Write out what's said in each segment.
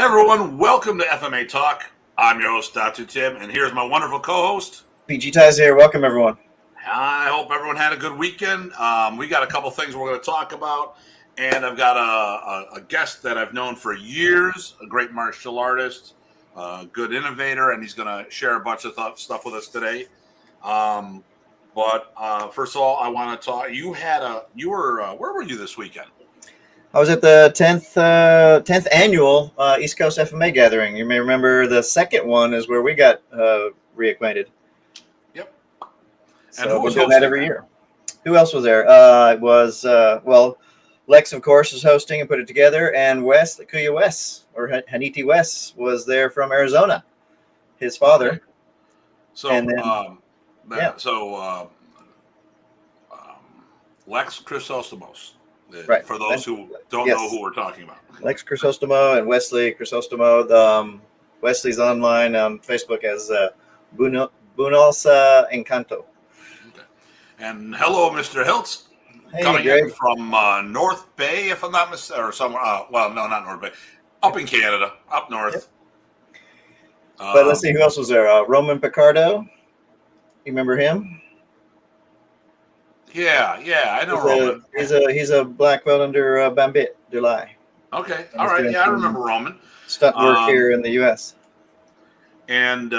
Hey everyone, welcome to FMA Talk. I'm your host, Datu Tim, and here's my wonderful co-host. PG Ties here. Welcome, everyone. I hope everyone had a good weekend. We got a couple things we're going to talk about, and I've got a guest that I've known for years, a great martial artist, a good innovator, and he's going to share a bunch of stuff with us today. But first of all, I want to talk. Where were you this weekend? I was at the 10th annual East Coast FMA Gathering. You may remember the second one is where we got reacquainted. Yep. And so we're doing that every year. Who else was there? It was, Lex, of course, is hosting and put it together. And Wes, Kuya Wes, or Haniti Wes, was there from Arizona, his father. Okay. So, and then, Lex Chrysostomos. Right. For those who don't know who we're talking about. Lex Chrysostomo and Wesley Chrysostomo. Wesley's online on Facebook as Bunos Encanto. Okay. And hello, Mr. Hiltz. Hey, coming Greg. in from North Bay, if I'm not mistaken, or somewhere. Well, no, not North Bay. Up in Canada, up north. Yep. But let's see who else was there. Roman Picardo. You remember him? Yeah, I know Roman. He's a black belt under Bambit Dulai. Okay, all right. Yeah, I remember Roman. Stunt work here in the U.S. And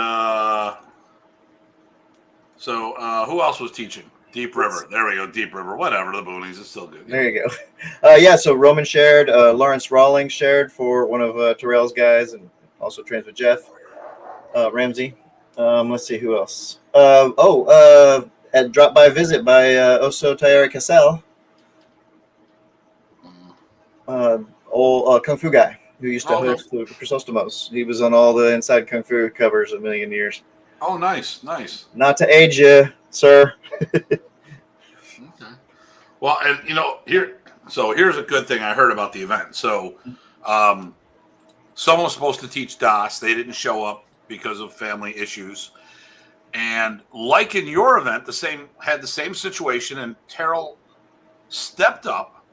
so who else was teaching? Deep River. There we go. Deep River. Whatever. The Boonies is still good. There you go. So Roman shared. Lawrence Rawlings shared for one of Terrell's guys, and also trains with Jeff Ramsey. Let's see who else. Dropped by a visit by Oso Tayari Cassell, old Kung Fu guy who used to host the Chrysostomos. He was on all the Inside Kung Fu covers a million years. Oh, nice. Not to age you, sir. Okay. Well, and here's a good thing I heard about the event. So, someone was supposed to teach DOS. They didn't show up because of family issues. And like in your event, had the same situation, and Terrell stepped up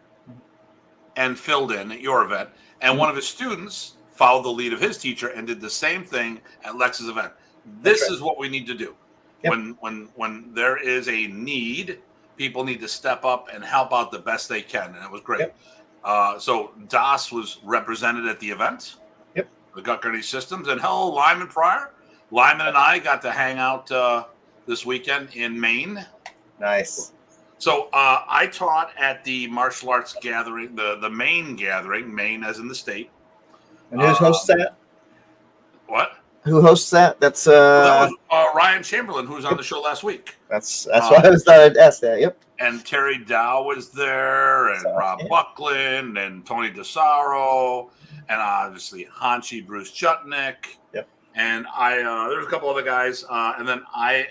and filled in at your event. And one of his students followed the lead of his teacher and did the same thing at Lex's event. This is what we need to do. Yep. When there is a need, people need to step up and help out the best they can, and it was great. Yep. So DOS was represented at the event. Yep. The Gut Systems, and hello, Lyman Pryor. Lyman and I got to hang out this weekend in Maine. Nice. So I taught at the martial arts gathering, the Maine gathering, Maine as in the state. And who hosts that? What? Who hosts that? That was Ryan Chamberlain, who was on the show last week. That's why I thought I'd ask that. Yep. And Terry Dow was there, and Rob Buckland, and Tony DeSaro, and obviously Hanshi Bruce Chutnick. Yep. And there's a couple other guys, and then I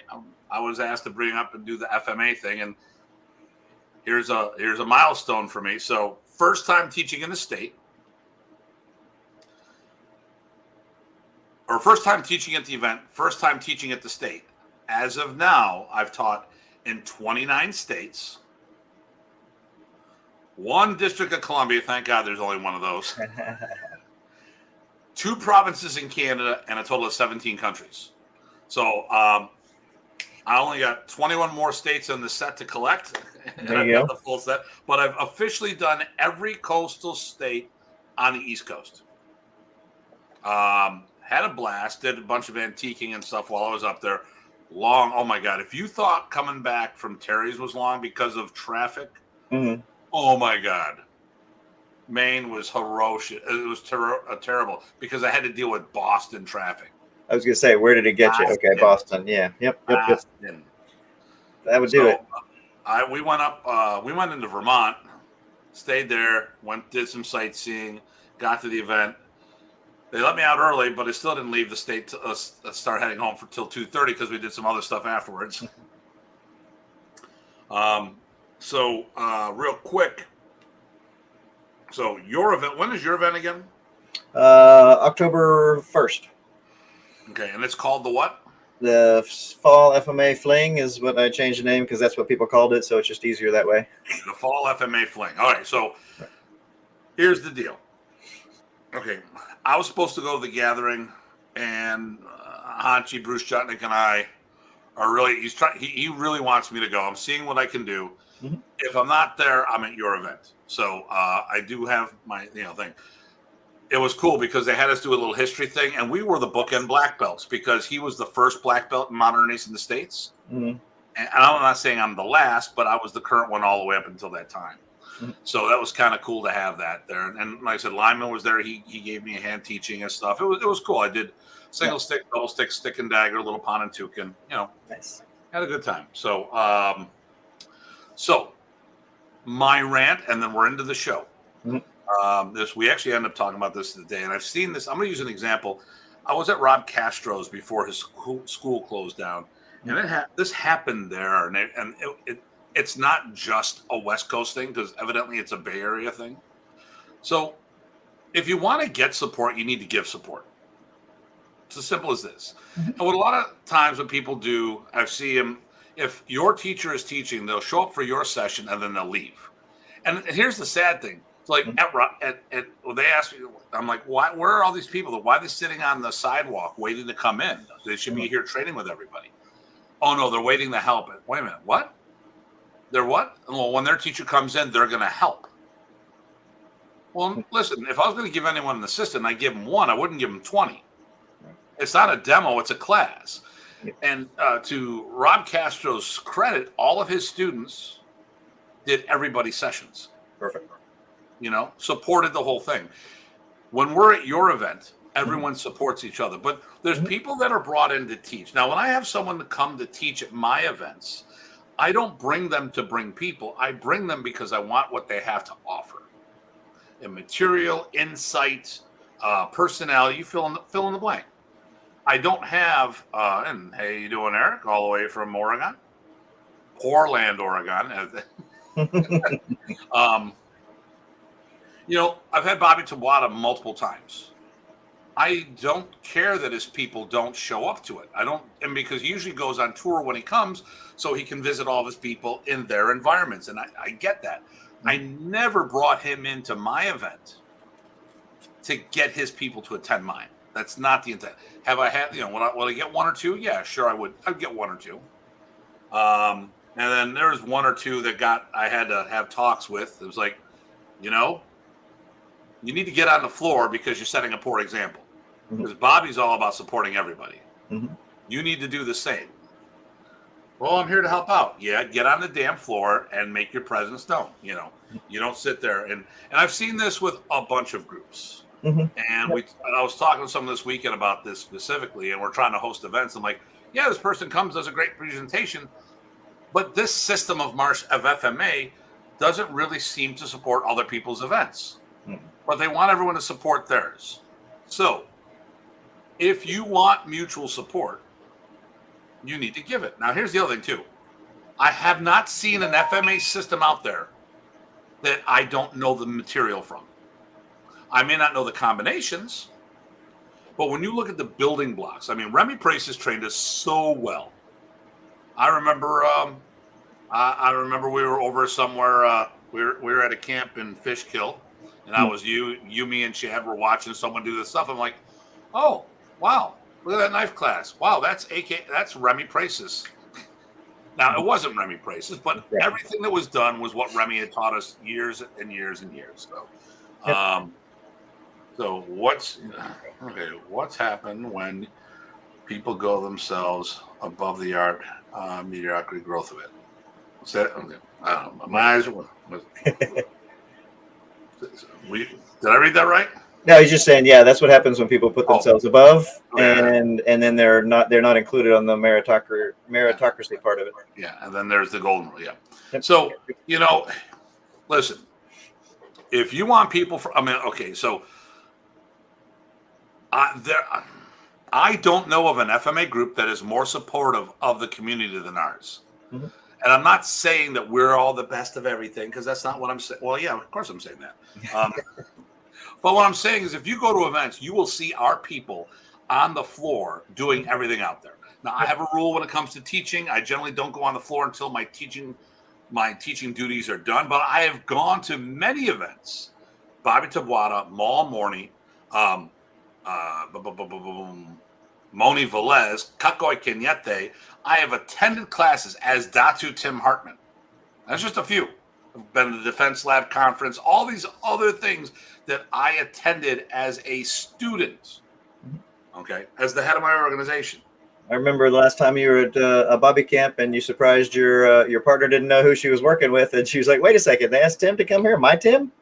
was asked to bring up and do the FMA thing, and here's a milestone for me. So first time teaching in the state, or first time teaching at the event, first time teaching at the state. As of now, I've taught in 29 states, one District of Columbia. Thank God there's only one of those. 2 provinces in Canada, and a total of 17 countries. So I only got 21 more states on the set to collect. And I've got the full set. But I've officially done every coastal state on the East Coast. Had a blast. Did a bunch of antiquing and stuff while I was up there. Long. Oh, my God. If you thought coming back from Terry's was long because of traffic, oh, my God. Maine was ferocious. It was terrible because I had to deal with Boston traffic. I was going to say, where did it get you? Okay, Boston. Yeah. Yep. Boston. That would do it. We went up. We went into Vermont, stayed there, did some sightseeing, got to the event. They let me out early, but I still didn't leave the state to start heading home till 2:30 because we did some other stuff afterwards. So real quick. So your event, when is your event again? October 1st. Okay, and it's called the what? The Fall FMA Fling is what I changed the name because that's what people called it, so it's just easier that way. The Fall FMA Fling. All right, so here's the deal. Okay, I was supposed to go to the gathering, and Hanchi Bruce Jutnik and I are really. He really wants me to go. I'm seeing what I can do. Mhm. If I'm not there, I'm at your event. So I do have my thing. It was cool because they had us do a little history thing, and we were the bookend black belts because he was the first black belt in modern race in the States. Mhm. And I'm not saying I'm the last, but I was the current one all the way up until that time. Mhm. So that was kind of cool to have that there. And like I said, Lyman was there. He gave me a hand teaching and stuff. It was cool. I did single stick, double stick, stick and dagger, little Ponantukin. Nice. Had a good time. So my rant, and then we're into the show. Mhm. We actually ended up talking about this today, and I've seen this. I'm going to use an example. I was at Rob Castro's before his school closed down, and this happened there, and it's not just a West Coast thing because evidently it's a Bay Area thing. So if you want to get support, you need to give support. It's as simple as this. Mhm. And what a lot of times when people do, I see them, if your teacher is teaching, they'll show up for your session and then they'll leave. And here's the sad thing. It's like when they ask me, I'm like, why? Where are all these people? Why are they sitting on the sidewalk waiting to come in? They should be here training with everybody. Oh no, they're waiting to help. Wait a minute, what? They're what? Well, when their teacher comes in, they're going to help. Well, listen, if I was going to give anyone an assistant, I give them one. I wouldn't give them 20. It's not a demo; it's a class. And to Rob Castro's credit, all of his students did everybody's sessions. Perfect. Supported the whole thing. When we're at your event, everyone supports each other. But there's people that are brought in to teach. Now, when I have someone to come to teach at my events, I don't bring them to bring people. I bring them because I want what they have to offer. In material, insight, personality, you fill in the blank. I don't have, and hey, you doing, Eric, all the way from Oregon? Portland, Oregon. I've had Bobby Tabata multiple times. I don't care that his people don't show up to it. And because he usually goes on tour when he comes, so he can visit all of his people in their environments. And I get that. I never brought him into my event to get his people to attend mine. That's not the intent. Have I had, will I get one or two? Yeah, sure, I would. I'd get one or two. And then there's one or two that I had to have talks with. It was like, you need to get on the floor because you're setting a poor example. Because Bobby's all about supporting everybody. Mm-hmm. You need to do the same. Well, I'm here to help out. Yeah, get on the damn floor and make your presence known. You don't sit there. And I've seen this with a bunch of groups. Mm-hmm. And I was talking to someone this weekend about this specifically, and we're trying to host events. I'm like, yeah, this person comes, does a great presentation, but this system of FMA doesn't really seem to support other people's events. Mm-hmm. But they want everyone to support theirs. So if you want mutual support, you need to give it. Now, here's the other thing, too. I have not seen an FMA system out there that I don't know the material from. I may not know the combinations, but when you look at the building blocks, Remy Price has trained us so well. I remember we were over somewhere. We were at a camp in Fishkill, and I was you, me, and Chad were watching someone do this stuff. I'm like, oh, wow, look at that knife class. Wow, that's Remy Price's. Now, it wasn't Remy Price's, but everything that was done was what Remy had taught us years and years and years. So, so what's happened when people go themselves above the art mediocrity growth of it? What's that? Okay. I don't know. My eyes are. Did I read that right? No, he's just saying, that's what happens when people put themselves above, and then they're not included on the meritocracy part of it. Yeah, and then there's the golden rule. Yeah. Yep. So listen, if you want people so I don't know of an FMA group that is more supportive of the community than ours. Mm-hmm. And I'm not saying that we're all the best of everything, because that's not what I'm saying. Well, yeah, of course I'm saying that. But what I'm saying is, if you go to events, you will see our people on the floor doing everything out there. Now, I have a rule when it comes to teaching. I generally don't go on the floor until my teaching duties are done. But I have gone to many events. Bobby Tabata, Maul Morney, Moni Velez, Kakoy Kenyete, I have attended classes as Datu Tim Hartman. That's just a few. I've been to the Defense Lab Conference, all these other things that I attended as a student, okay, as the head of my organization. I remember the last time you were at a Bobby camp and you surprised your partner didn't know who she was working with, and she was like, "Wait a second, they asked Tim to come here. My Tim?"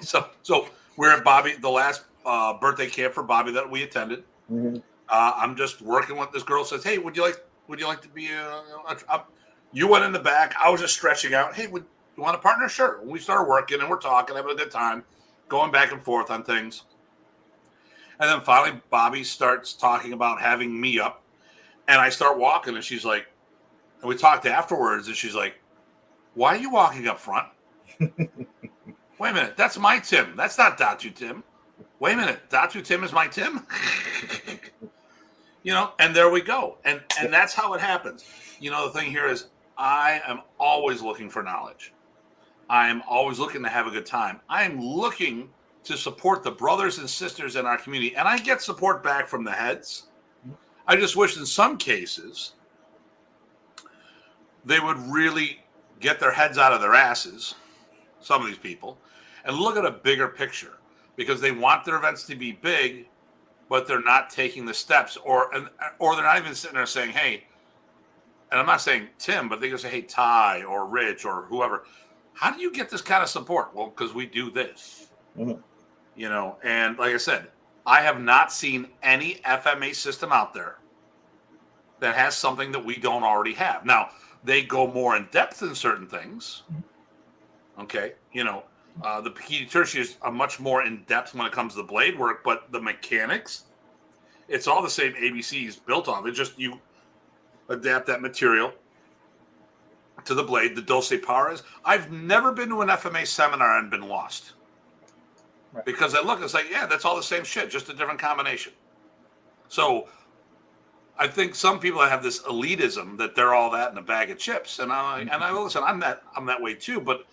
So we're at Bobby, the last birthday camp for Bobby that we attended. Mm-hmm. I'm just working with this girl. Says, "Hey, would you like to be you went in the back. I was just stretching out. Hey, would you want a partner? Sure." We started working and we're talking, having a good time, going back and forth on things. And then finally, Bobby starts talking about having me up. And I start walking, and she's like, and we talked afterwards, and she's like, "Why are you walking up front?" Wait a minute, that's my Tim. That's not Datu Tim. Wait a minute, Datu Tim is my Tim? And there we go. And that's how it happens. The thing here is I am always looking for knowledge. I am always looking to have a good time. I am looking to support the brothers and sisters in our community, and I get support back from the heads. I just wish in some cases they would really get their heads out of their asses, some of these people, and look at a bigger picture, because they want their events to be big, but they're not taking the steps, or they're not even sitting there saying, "Hey," and I'm not saying Tim, but they can say, "Hey, Ty or Rich or whoever, how do you get this kind of support?" Well, because we do this, and like I said, I have not seen any FMA system out there that has something that we don't already have. Now, they go more in depth in certain things. Okay. The Pikiti Tertius are much more in depth when it comes to the blade work, but the mechanics, it's all the same ABCs built on. It's just you adapt that material to the blade, the dulce pares. I've never been to an FMA seminar and been lost. Right. Because I look, it's like, yeah, that's all the same shit, just a different combination. So I think some people have this elitism that they're all that in a bag of chips, and I listen, I'm that way too. But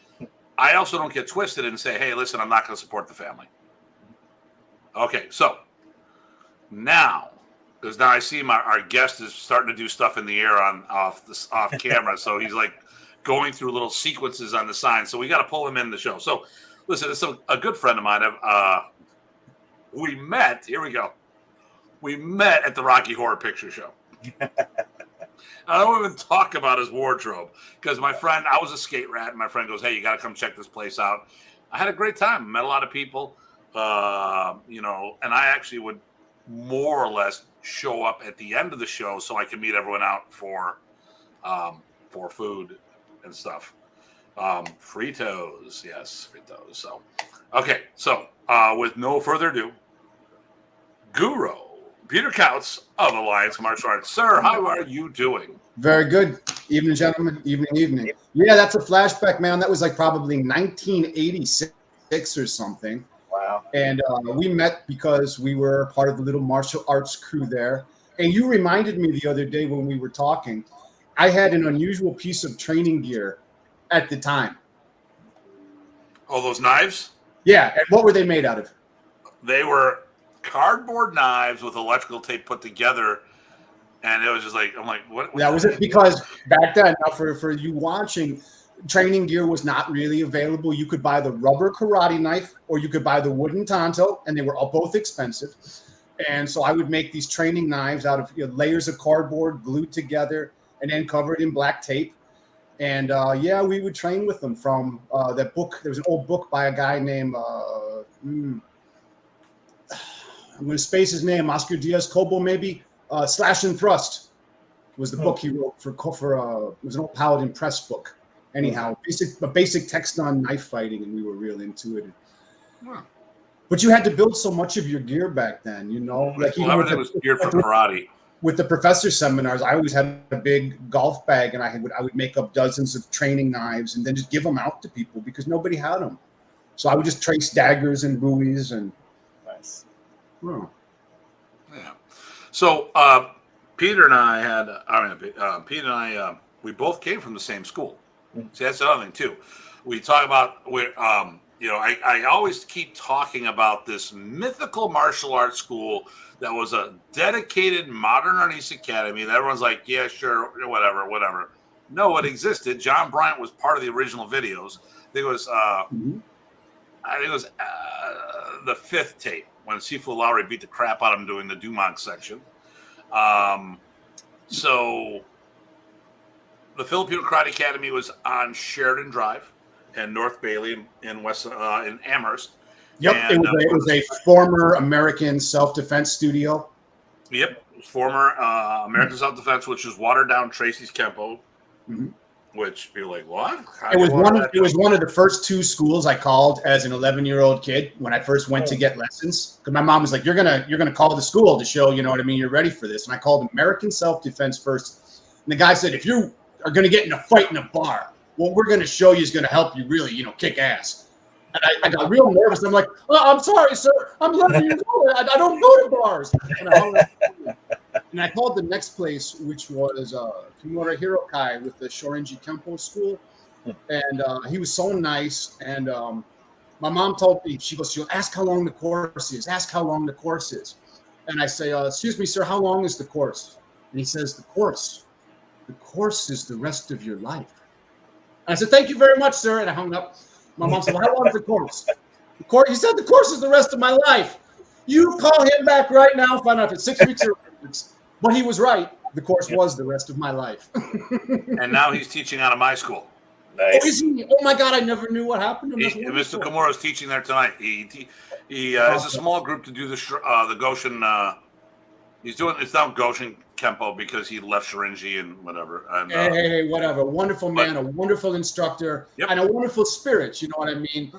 I also don't get twisted and say, "Hey, listen, I'm not going to support the family." Okay, so now, because now I see our guest is starting to do stuff in the air off camera, so he's like going through little sequences on the sign. So we got to pull him in the show. So. Listen, it's a good friend of mine. We met. Here we go. We met at the Rocky Horror Picture Show. I don't even talk about his wardrobe because my friend, I was a skate rat, and my friend goes, "Hey, you got to come check this place out." I had a great time. Met a lot of people, and I actually would more or less show up at the end of the show so I could meet everyone out for food and stuff. Fritos. Yes, Fritos. So, okay. So, with no further ado, Guro Peter Kautz of Alliance Martial Arts. Sir, how are you doing? Very good. Evening, gentlemen. Evening. Yeah, that's a flashback, man. That was like probably 1986 or something. Wow. And we met because we were part of the little martial arts crew there. And you reminded me the other day when we were talking, I had an unusual piece of training gear at the time. Oh, those knives? Yeah. And what were they made out of? They were cardboard knives with electrical tape put together. And it was just like, I'm like, what? That was it. Because back then, now for you watching, training gear was not really available. You could buy the rubber karate knife or you could buy the wooden tanto, and they were all both expensive. And so I would make these training knives out of layers of cardboard glued together and then covered in black tape. And yeah, we would train with them from that book. There was an old book by a guy named, I'm going to space his name, Oscar Diaz-Cobo maybe. Slash and Thrust was the book he wrote for it was an old Paladin Press book. Anyhow, basic text on knife fighting, and we were real into it. Huh. But you had to build so much of your gear back then, like well, everything was geared for karate. With the professor seminars, I always had a big golf bag, and I would make up dozens of training knives and then just give them out to people because nobody had them. So I would just trace daggers and buoys and. Nice. Oh. Yeah. So Peter and I we both came from the same school. See, that's the other thing too. We talk about I always keep talking about this mythical martial arts school that was a dedicated modern Arnis academy. That everyone's like, yeah, sure, whatever. No, it existed. John Bryant was part of the original videos. It was, I think it was the 5th tape when Sifu Lowry beat the crap out of him doing the Dumont section. So the Filipino Karate Academy was on Sheridan Drive in North Bailey in West in Amherst. Yep, And, it was a former American self-defense studio. Yep, former American Self-Defense, which is watered down Tracy's Kempo, which be like, what? It was one of the first 2 schools I called as an 11-year-old kid when I first went to get lessons. Because my mom was like, you're gonna call the school to show, you know what I mean, you're ready for this. And I called American Self-Defense first. And the guy said, if you are gonna get in a fight in a bar, what we're gonna show you is gonna help you really, kick ass. And I got real nervous. I'm like, oh, I'm sorry, sir. I'm 11 years old. I don't go to bars. And I called the next place, which was Kimura Hirokai with the Shorinji Kempo School. And he was so nice. And my mom told me, she'll ask how long the course is. Ask how long the course is. And I say, excuse me, sir, how long is the course? And he says, the course is the rest of your life. And I said, thank you very much, sir. And I hung up. My mom said, well, how long is the course? He said, the course is the rest of my life. You call him back right now, find out if it's 6 weeks or 8 weeks. But he was right. The course was the rest of my life. And now he's teaching out of my school. Nice. Oh, is he? Oh my God, I never knew what happened to him. Mr. Kimura is teaching there tonight. He has a small group to do the Goshen. He's doing it's now Goshen Kempo because he left Shorinji and whatever. And, hey, whatever. Wonderful man, a wonderful instructor, and a wonderful spirit. You know what I mean?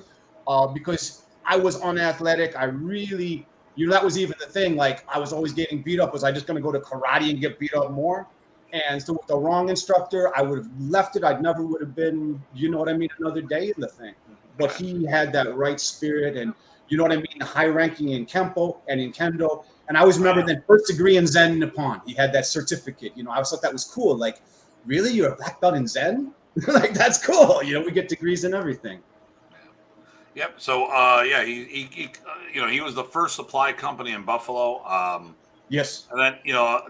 Because I was unathletic. I really, that was even the thing. Like I was always getting beat up. Was I just going to go to karate and get beat up more? And so with the wrong instructor, I would have left it. I never would have been, another day in the thing. But he had that right spirit and, high ranking in Kempo and in Kendo. And I always remember that first degree in Zen Nippon. He had that certificate. I always thought that was cool. Like, really? You're a black belt in Zen? Like, that's cool. We get degrees in everything. Yep. So, he was the first supply company in Buffalo. Yes. And then,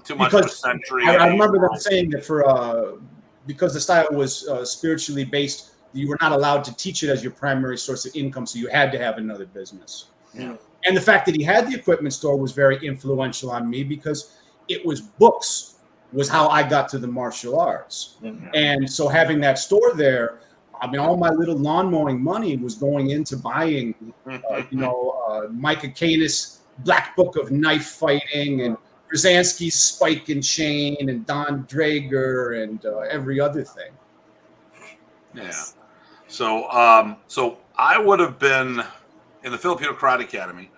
too much for Century. I remember them saying that because the style was spiritually based, you were not allowed to teach it as your primary source of income. So you had to have another business. Yeah. And the fact that he had the equipment store was very influential on me because it was books was how I got to the martial arts. Mm-hmm. And so having that store there, all my little lawn mowing money was going into buying, Micah Canis' Black Book of Knife Fighting and Brzezinski's Spike and Chain and Don Drager and every other thing. Yeah. So I would have been in the Filipino Karate Academy.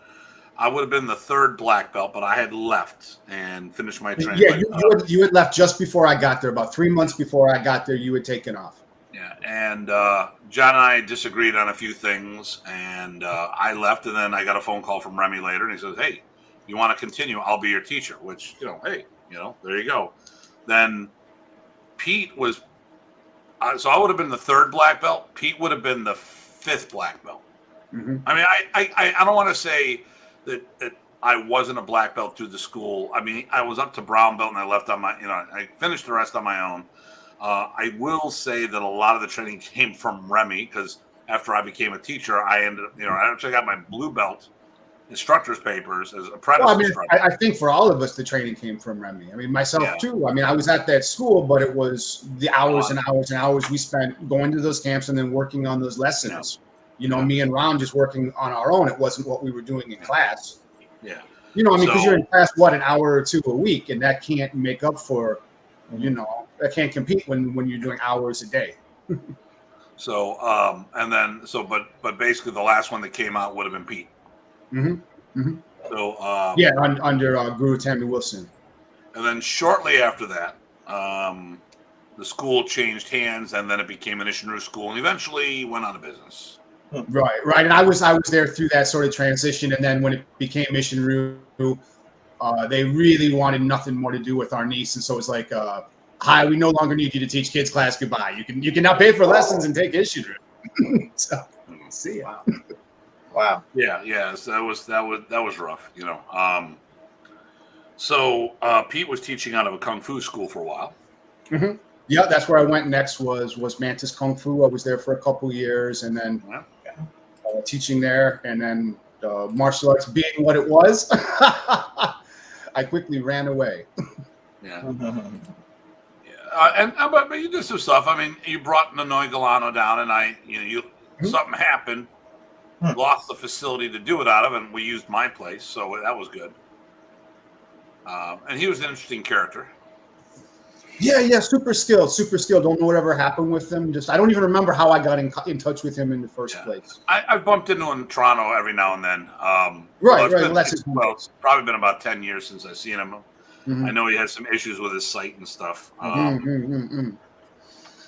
I would have been the 3rd black belt, but I had left and finished my training. Yeah, you had left just before I got there. About 3 months before I got there, you had taken off. Yeah, and John and I disagreed on a few things, and I left, and then I got a phone call from Remy later, and he says, hey, you want to continue? I'll be your teacher, which, there you go. Then Pete was, so I would have been the 3rd black belt. Pete would have been the 5th black belt. Mm-hmm. I don't want to say that I wasn't a black belt through the school. I was up to brown belt, and I left on my, I finished the rest on my own. I will say that a lot of the training came from Remy because after I became a teacher, I ended up, I actually got my blue belt instructor's papers as apprentice instructor. I think for all of us, the training came from Remy. Myself too. I was at that school, but it was the hours and hours and hours we spent going to those camps and then working on those lessons. Me and Ron just working on our own. It wasn't what we were doing in class. Yeah. Because you're in class, an hour or two a week, and that can't make up for, that can't compete when you're doing hours a day. So, but basically the last one that came out would have been Pete. Mm-hmm. Mm-hmm. So, under Guru Tammy Wilson. And then shortly after that, the school changed hands, and then it became an Ishinru school, and eventually went out of business. Right. And I was there through that sort of transition, and then when it became Ishinru, they really wanted nothing more to do with our niece, and so it's like, hi, we no longer need you to teach kids class. Goodbye. You can now pay for lessons and take Ishinru. So, see ya. Wow. Yeah. So that was rough, you know. So Pete was teaching out of a kung fu school for a while. Mm-hmm. Yeah, that's where I went next. Was Mantis Kung Fu. I was there for a couple years, and then teaching there, and then martial arts being what it was, I quickly ran away. Yeah. But you did some stuff. I mean, you brought Ninoy Galano down, and something happened. Lost the facility to do it out of, and we used my place, so that was good. And he was an interesting character. Yeah, super skilled. Don't know whatever happened with him. I don't even remember how I got in touch with him in the first place. I bumped into him in Toronto every now and then. Right. It's probably been about 10 years since I've seen him. Mm-hmm. I know he had some issues with his sight and stuff. And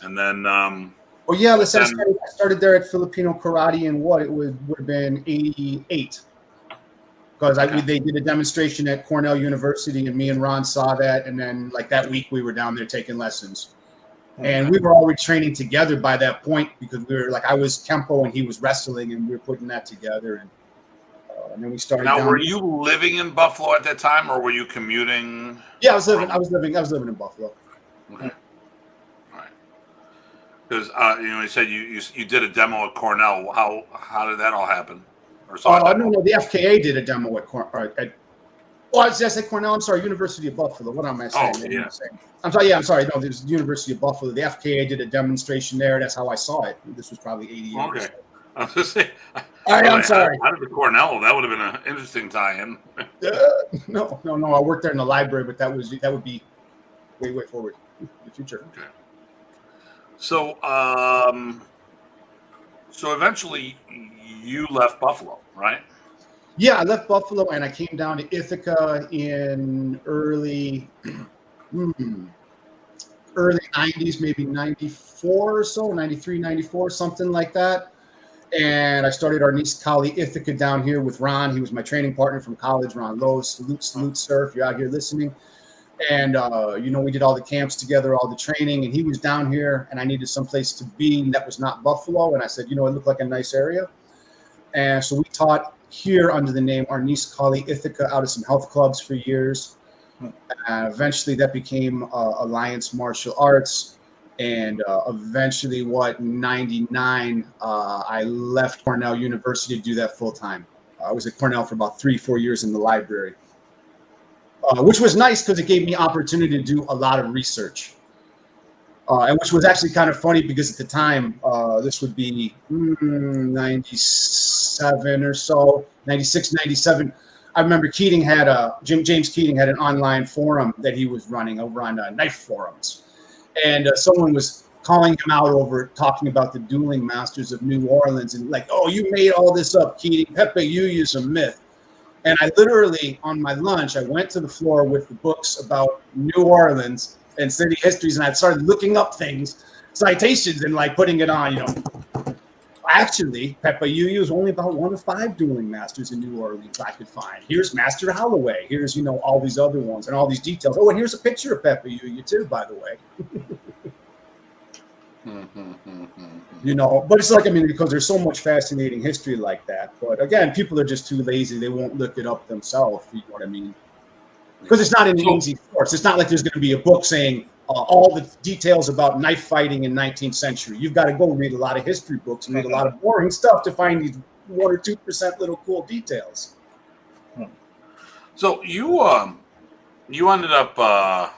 then, well, yeah. Listen, I started there at Filipino Karate in it would have been 88. Because they did a demonstration at Cornell University, and me and Ron saw that, and then like that week we were down there taking lessons, and we were already training together by that point because we were like I was Kempo and he was wrestling, and we were putting that together, and then we started. Now, were you living in Buffalo at that time, or were you commuting? Yeah, I was living in Buffalo. Okay, all right. Because you said you did a demo at Cornell. How did that all happen? No, the FKA did a demo at Cornell. I said Cornell. I'm sorry, University of Buffalo. What am I saying? Oh, yeah. I'm sorry. No, there's the University of Buffalo. The FKA did a demonstration there. That's how I saw it. This was probably 88. Okay. I was just saying. I'm sorry. Out of the Cornell, that would have been an interesting tie-in. No. I worked there in the library, but that would be way forward in the future. Okay. So, so eventually you left Buffalo, right? Yeah, I left Buffalo and I came down to Ithaca in early 90s, maybe 94 or so, 93, 94, something like that. And I started Arnis Kali Ithaca down here with Ron. He was my training partner from college, Ron Lowe. Salute, sir, if you're out here listening. And, we did all the camps together, all the training. And he was down here, and I needed someplace to be that was not Buffalo. And I said, it looked like a nice area. And so we taught here under the name Arnis Kali Ithaca out of some health clubs for years. Eventually, that became Alliance Martial Arts. And eventually, 99, I left Cornell University to do that full time. I was at Cornell for about 3-4 years in the library, which was nice because it gave me opportunity to do a lot of research. And which was actually kind of funny because at the time, this would be 97 or so, 96, 97. I remember Keating had James Keating had an online forum that he was running over on Knife Forums. And someone was calling him out over talking about the dueling masters of New Orleans and like, oh, you made all this up, Keating. Pepe Yuya's a myth. And I literally, on my lunch, I went to the floor with the books about New Orleans and city histories, and I started looking up things, citations, and like putting it on, Actually, Pepe Yuya is only about 1 of 5 dueling masters in New Orleans I could find. Here's Master Holloway. Here's, all these other ones and all these details. Oh, and here's a picture of Pepe Yuya too, by the way. But it's because there's so much fascinating history like that. But again, people are just too lazy. They won't look it up themselves. You know what I mean? Because it's not an easy source. It's not like there's going to be a book saying all the details about knife fighting in 19th century. You've got to go read a lot of history books and read a lot of boring stuff to find these 1 or 2% little cool details. So you ended up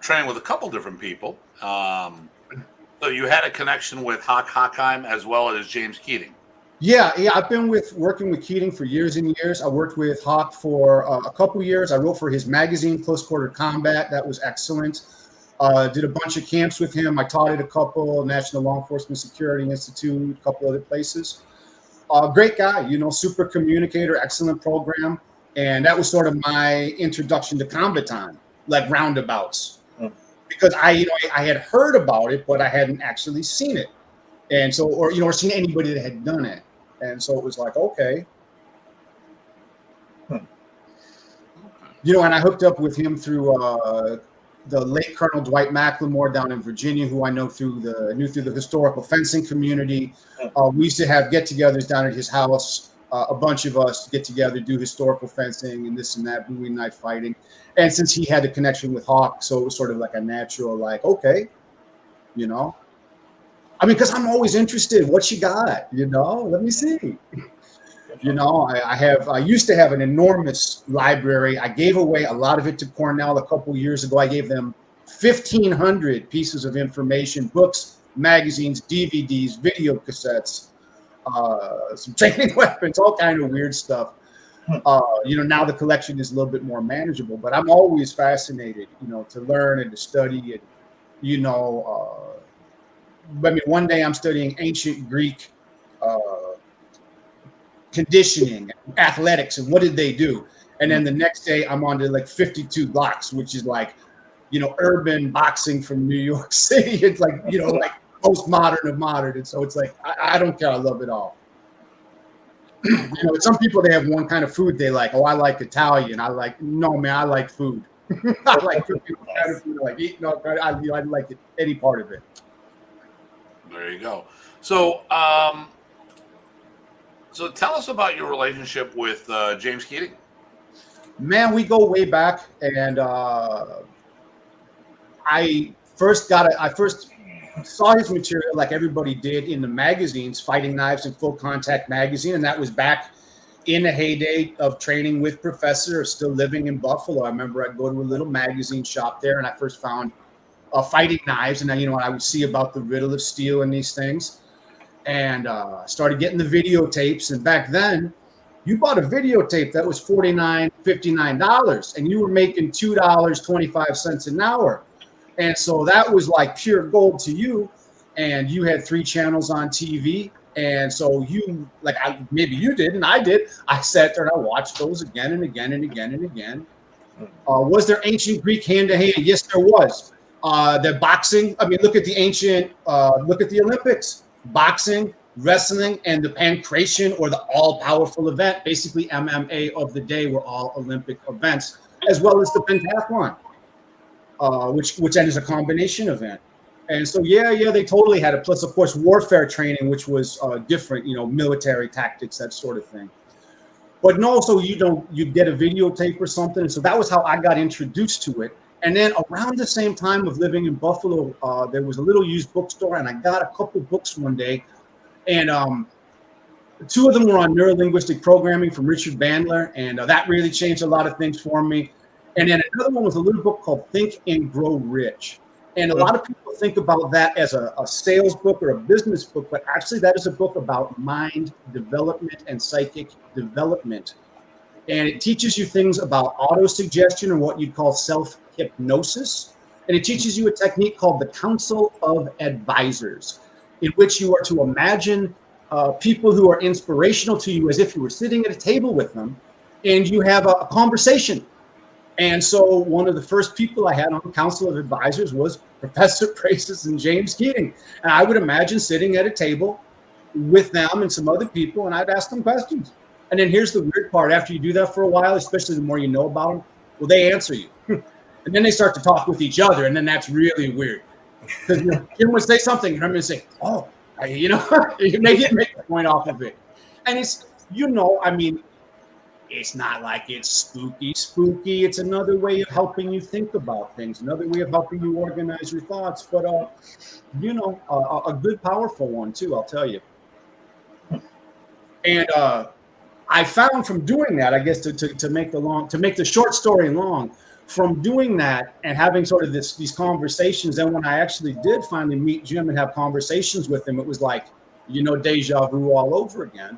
training with a couple different people. So you had a connection with Hawk Hockheim as well as James Keating. Yeah. I've been working with Keating for years and years. I worked with Hawk for a couple years. I wrote for his magazine, Close Quarter Combat. That was excellent. Did a bunch of camps with him. I taught at a couple, National Law Enforcement Security Institute, a couple other places. Great guy, super communicator, excellent program. And that was sort of my introduction to combat time, like roundabouts. Because I had heard about it, but I hadn't actually seen it. And so, or seen anybody that had done it. And so it was like, okay. And I hooked up with him through the late Colonel Dwight McLemore down in Virginia, who I know through the historical fencing community. We used to have get-togethers down at his house. a bunch of us get together, do historical fencing and this and that, Bowie knife fighting. And since he had a connection with Hawk, so it was sort of like a natural, like, okay, you know. I mean, because I'm always interested. What you got? You know, let me see. You know, I used to have an enormous library. I gave away a lot of it to Cornell a couple years ago. I gave them 1,500 pieces of information, books, magazines, DVDs, video cassettes, some training weapons, all kind of weird stuff. You know, now the collection is a little bit more manageable, but I'm always fascinated, you know, to learn and to study and, you know, I mean, one day I'm studying ancient Greek conditioning, athletics, and what did they do? And then the next day I'm on to like 52 blocks, which is like, you know, urban boxing from New York City. It's like, you know, like most modern of modern. And so it's like, I don't care. I love it all. You know, some people, they have one kind of food they like. Oh, I like Italian. I like, no, man, I like food. I like food. Kind of food. I like eating. No, I like it, any part of it. There you go. So, so tell us about your relationship with James Keating. Man, we go way back, and I first saw his material like everybody did in the magazines, Fighting Knives and Full Contact magazine, and that was back in the heyday of training with Professor, still living in Buffalo. I remember I'd go to a little magazine shop there, and I first found Fighting Knives, and you know, I would see about the riddle of steel and these things, and started getting the videotapes. And back then, you bought a videotape that was $49, $59, and you were making $2.25 an hour. And so that was like pure gold to you. And you had 3 channels on TV. And so you, like, maybe you did, and I did. I sat there and I watched those again and again and again and again. Was there ancient Greek hand-to-hand? Yes, there was. The boxing, I mean, look at the ancient, look at the Olympics. Boxing, wrestling, and the pancration, or the all-powerful event, basically MMA of the day, were all Olympic events, as well as the pentathlon, which then is a combination event. And so, yeah, they totally had it. Plus, of course, warfare training, which was different, you know, military tactics, that sort of thing. But no, so you get a videotape or something. And so that was how I got introduced to it. And then around the same time of living in Buffalo, there was a little used bookstore, and I got a couple books one day. And 2 of them were on neurolinguistic programming from Richard Bandler, and that really changed a lot of things for me. And then another one was a little book called Think and Grow Rich. And a lot of people think about that as a sales book or a business book, but actually that is a book about mind development and psychic development. And it teaches you things about auto-suggestion, or what you'd call self-hypnosis. And it teaches you a technique called the Council of Advisors, in which you are to imagine people who are inspirational to you as if you were sitting at a table with them, and you have a conversation. And so one of the first people I had on the Council of Advisors was Professor Praces and James Keating. And I would imagine sitting at a table with them and some other people, and I'd ask them questions. And then here's the weird part. After you do that for a while, especially the more you know about them, well, they answer you. And then they start to talk with each other, and then that's really weird. Because you know, Jim would say something, and I'm going to say, oh, you know, you make a point off of it. And it's, you know, I mean, it's not like it's spooky. It's another way of helping you think about things, another way of helping you organize your thoughts. But, you know, a good, powerful one, too, I'll tell you. And I found from doing that, I guess, to make the short story long, from doing that and having sort of these conversations, then when I actually did finally meet Jim and have conversations with him, it was like, you know, deja vu all over again.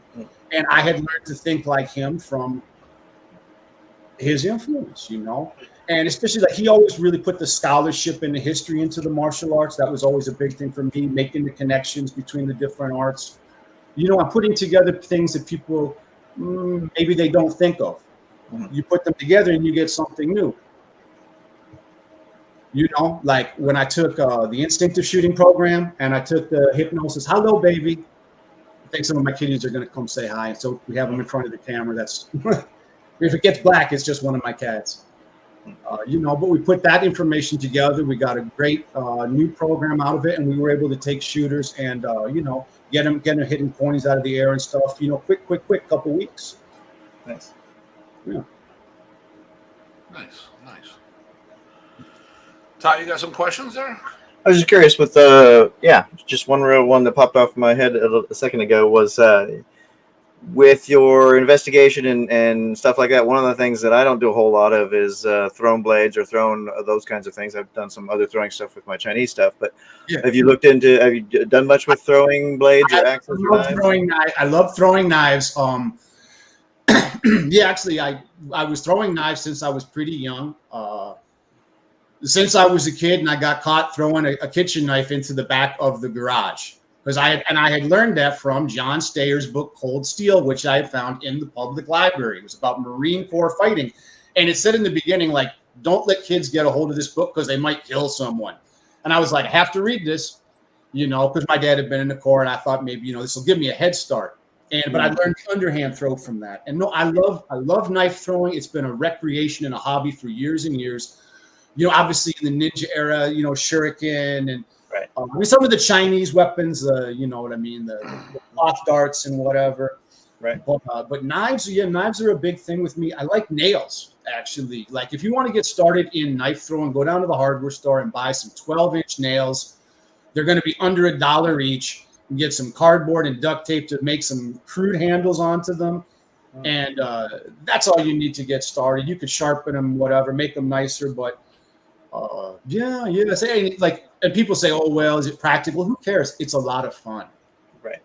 And I had learned to think like him from his influence, you know, and especially like he always really put the scholarship and the history into the martial arts. That was always a big thing for me, making the connections between the different arts. You know, I'm putting together things that people maybe they don't think of. You put them together and you get something new. You know, like when I took the instinctive shooting program and I took the hypnosis, hello, baby. I think some of my kiddies are going to come say hi. So we have them in front of the camera. That's if it gets black, it's just one of my cats. But we put that information together. We got a great new program out of it, and we were able to take shooters and get them hitting points out of the air and stuff. Quick, couple weeks. Nice. Yeah. Nice. Ty, you got some questions there? I was just curious with just one real one that popped off my head a second ago was with your investigation and stuff like that. One of the things that I don't do a whole lot of is thrown blades or thrown those kinds of things. I've done some other throwing stuff with my Chinese stuff, but have you done much with throwing blades or axes or knives? I love throwing knives. Actually, I was throwing knives since I was pretty young. Since I was a kid, and I got caught throwing a kitchen knife into the back of the garage because I had learned that from John Stayer's book Cold Steel, which I had found in the public library. It was about Marine Corps fighting, and it said in the beginning, like, don't let kids get a hold of this book because they might kill someone. And I was like, I have to read this, because my dad had been in the Corps, and I thought maybe this will give me a head start. But I learned underhand throw from that. And no, I love knife throwing. It's been a recreation and a hobby for years and years. Obviously in the ninja era, shuriken and some of the Chinese weapons, you know what I mean, the cloth darts and whatever. Right. But knives, knives are a big thing with me. I like nails, actually. Like if you want to get started in knife throwing, go down to the hardware store and buy some 12-inch nails. They're going to be under $1 each. You get some cardboard and duct tape to make some crude handles onto them. And that's all you need to get started. You could sharpen them, whatever, make them nicer, but and people say, oh, well, is it practical? Who cares? It's a lot of fun. Right.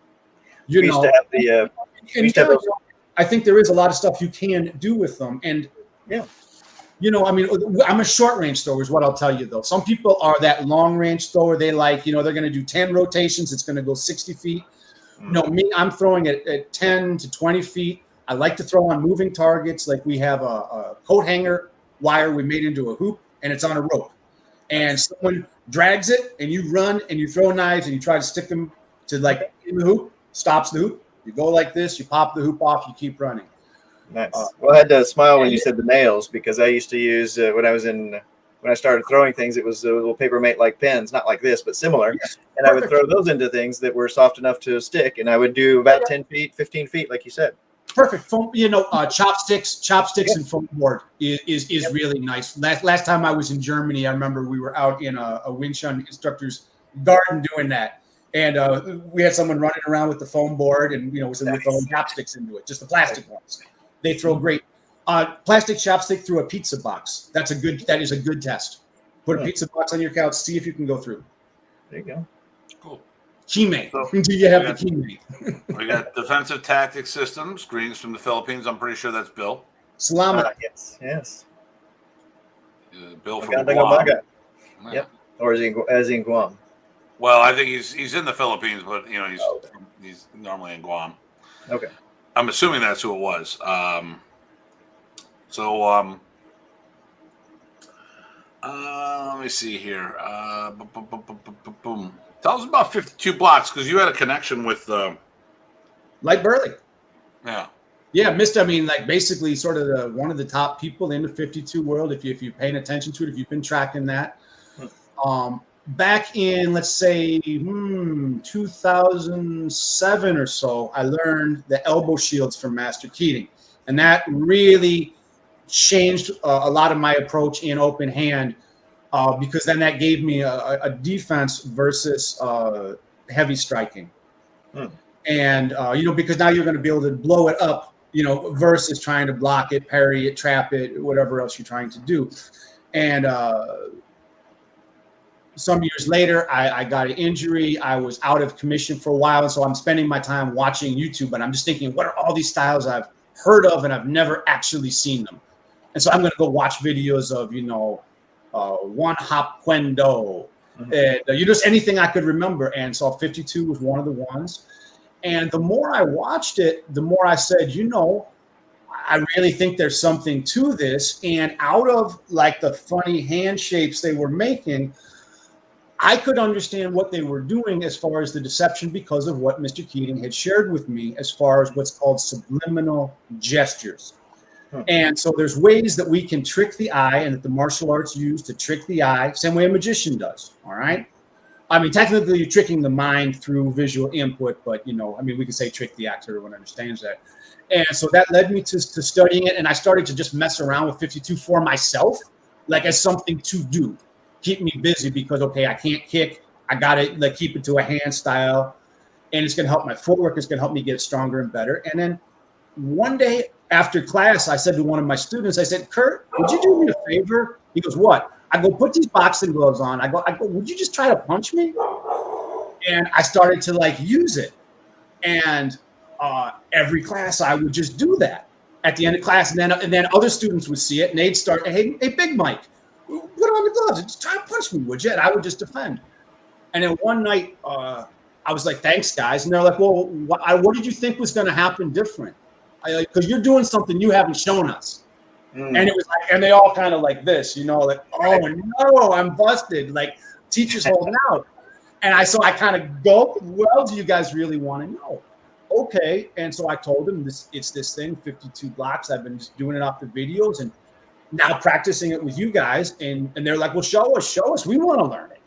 I think there is a lot of stuff you can do with them. And, I'm a short range thrower is what I'll tell you, though. Some people are that long range thrower. They like, they're going to do 10 rotations. It's going to go 60 feet. No, me, I'm throwing at 10 to 20 feet. I like to throw on moving targets. Like we have a coat hanger wire we made into a hoop, and it's on a rope. And someone drags it, and you run, and you throw knives, and you try to stick them to in the hoop, stops the hoop. You go like this, you pop the hoop off, you keep running. Nice. Well, I had to smile when you said the nails because I used to use when I started throwing things, it was a little paper mate like pens, not like this, but similar. Yes, and I would throw those into things that were soft enough to stick, and I would do about 10 feet, 15 feet, like you said. Perfect. Foam, chopsticks and foam board is really nice. Last time I was in Germany, I remember we were out in a Wing Chun instructor's garden doing that. And we had someone running around with the foam board and, we're throwing chopsticks into it, just the plastic ones. They throw great. Plastic chopstick through a pizza box. That is a good test. Put a pizza box on your couch, see if you can go through. There you go. Cool. Keymate. Do you have the keymate? We got Defensive Tactics Systems, greetings from the Philippines. I'm pretty sure that's Bill. Salamat. Yes. Bill from Guam. Yep. Or is he in Guam? Well, I think he's in the Philippines, but he's normally in Guam. Okay. I'm assuming that's who it was. Let me see here. Boom. Tell us about 52 blocks because you had a connection with Light Burley. Yeah. Yeah, basically sort of one of the top people in the 52 world. If you're paying attention to it, if you've been tracking that. Back in, let's say, 2007 or so, I learned the elbow shields from Master Keating. And that really changed a lot of my approach in open hand because then that gave me a defense versus heavy striking. And, because now you're going to be able to blow it up, versus trying to block it, parry it, trap it, whatever else you're trying to do. And some years later, I got an injury. I was out of commission for a while. And so I'm spending my time watching YouTube, but I'm just thinking, what are all these styles I've heard of and I've never actually seen them? And so I'm going to go watch videos of, one hop Kwendo, and just anything I could remember. And so 52 was one of the ones. And the more I watched it, the more I said, I really think there's something to this. And out of the funny hand shapes they were making, I could understand what they were doing as far as the deception because of what Mr. Keating had shared with me as far as what's called subliminal gestures. And so there's ways that we can trick the eye and that the martial arts use to trick the eye, same way a magician does. All right. I mean, technically you're tricking the mind through visual input, but we can say trick the eye, so everyone understands that. And so that led me to studying it. And I started to just mess around with 52 for myself, like as something to do, keep me busy because, okay, I can't kick. I got to like keep it to a hand style. And it's going to help my footwork. It's going to help me get stronger and better. And then one day after class, I said to one of my students, I said, Kurt, would you do me a favor? He goes, what? I go, put these boxing gloves on. I go, would you just try to punch me? And I started to like use it. And every class I would just do that at the end of class. And then other students would see it and they'd start, hey, Big Mike, put on the gloves and just try to punch me, would you? And I would just defend. And then one night I was like, thanks, guys. And they're like, well, what did you think was going to happen different? Because you're doing something you haven't shown us. And it was like, and they all kind of like this, like, oh no, I'm busted. Like teachers holding out. And so I kind of go, well, do you guys really want to know? Okay. And so I told them it's this thing, 52 blocks. I've been just doing it off the videos and now practicing it with you guys. And they're like, well, show us. We want to learn it.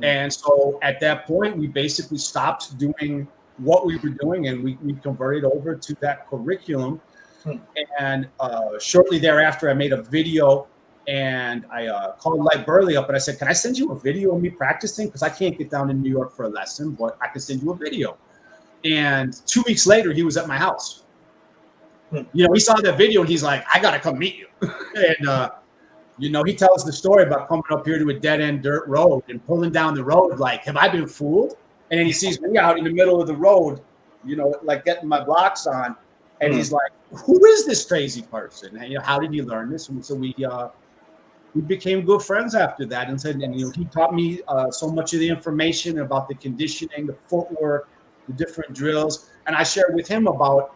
And so at that point, we basically stopped doing what we were doing and we converted over to that curriculum. And shortly thereafter, I made a video and I called Light Burley up and I said, can I send you a video of me practicing? Because I can't get down to New York for a lesson, but I can send you a video. And 2 weeks later, he was at my house. He saw that video and he's like, I got to come meet you. And, he tells the story about coming up here to a dead-end dirt road and pulling down the road like, have I been fooled? And then he sees me out in the middle of the road, like getting my blocks on. And he's like, who is this crazy person? And, how did he learn this? And so we became good friends after that. And he taught me so much of the information about the conditioning, the footwork, the different drills. And I shared with him about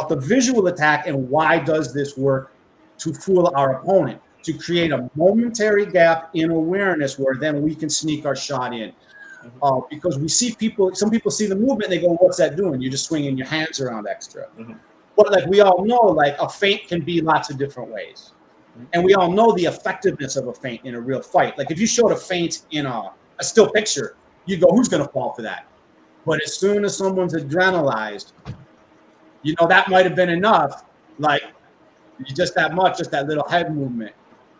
the visual attack and why does this work to fool our opponent, to create a momentary gap in awareness where then we can sneak our shot in. Because we see some people see the movement and they go, what's that doing? You're just swinging your hands around extra. But like we all know, like a feint can be lots of different ways. And we all know the effectiveness of a feint in a real fight. Like if you showed a feint in a still picture, you go, who's going to fall for that? But as soon as someone's adrenalized, that might have been enough. Like just that much, just that little head movement,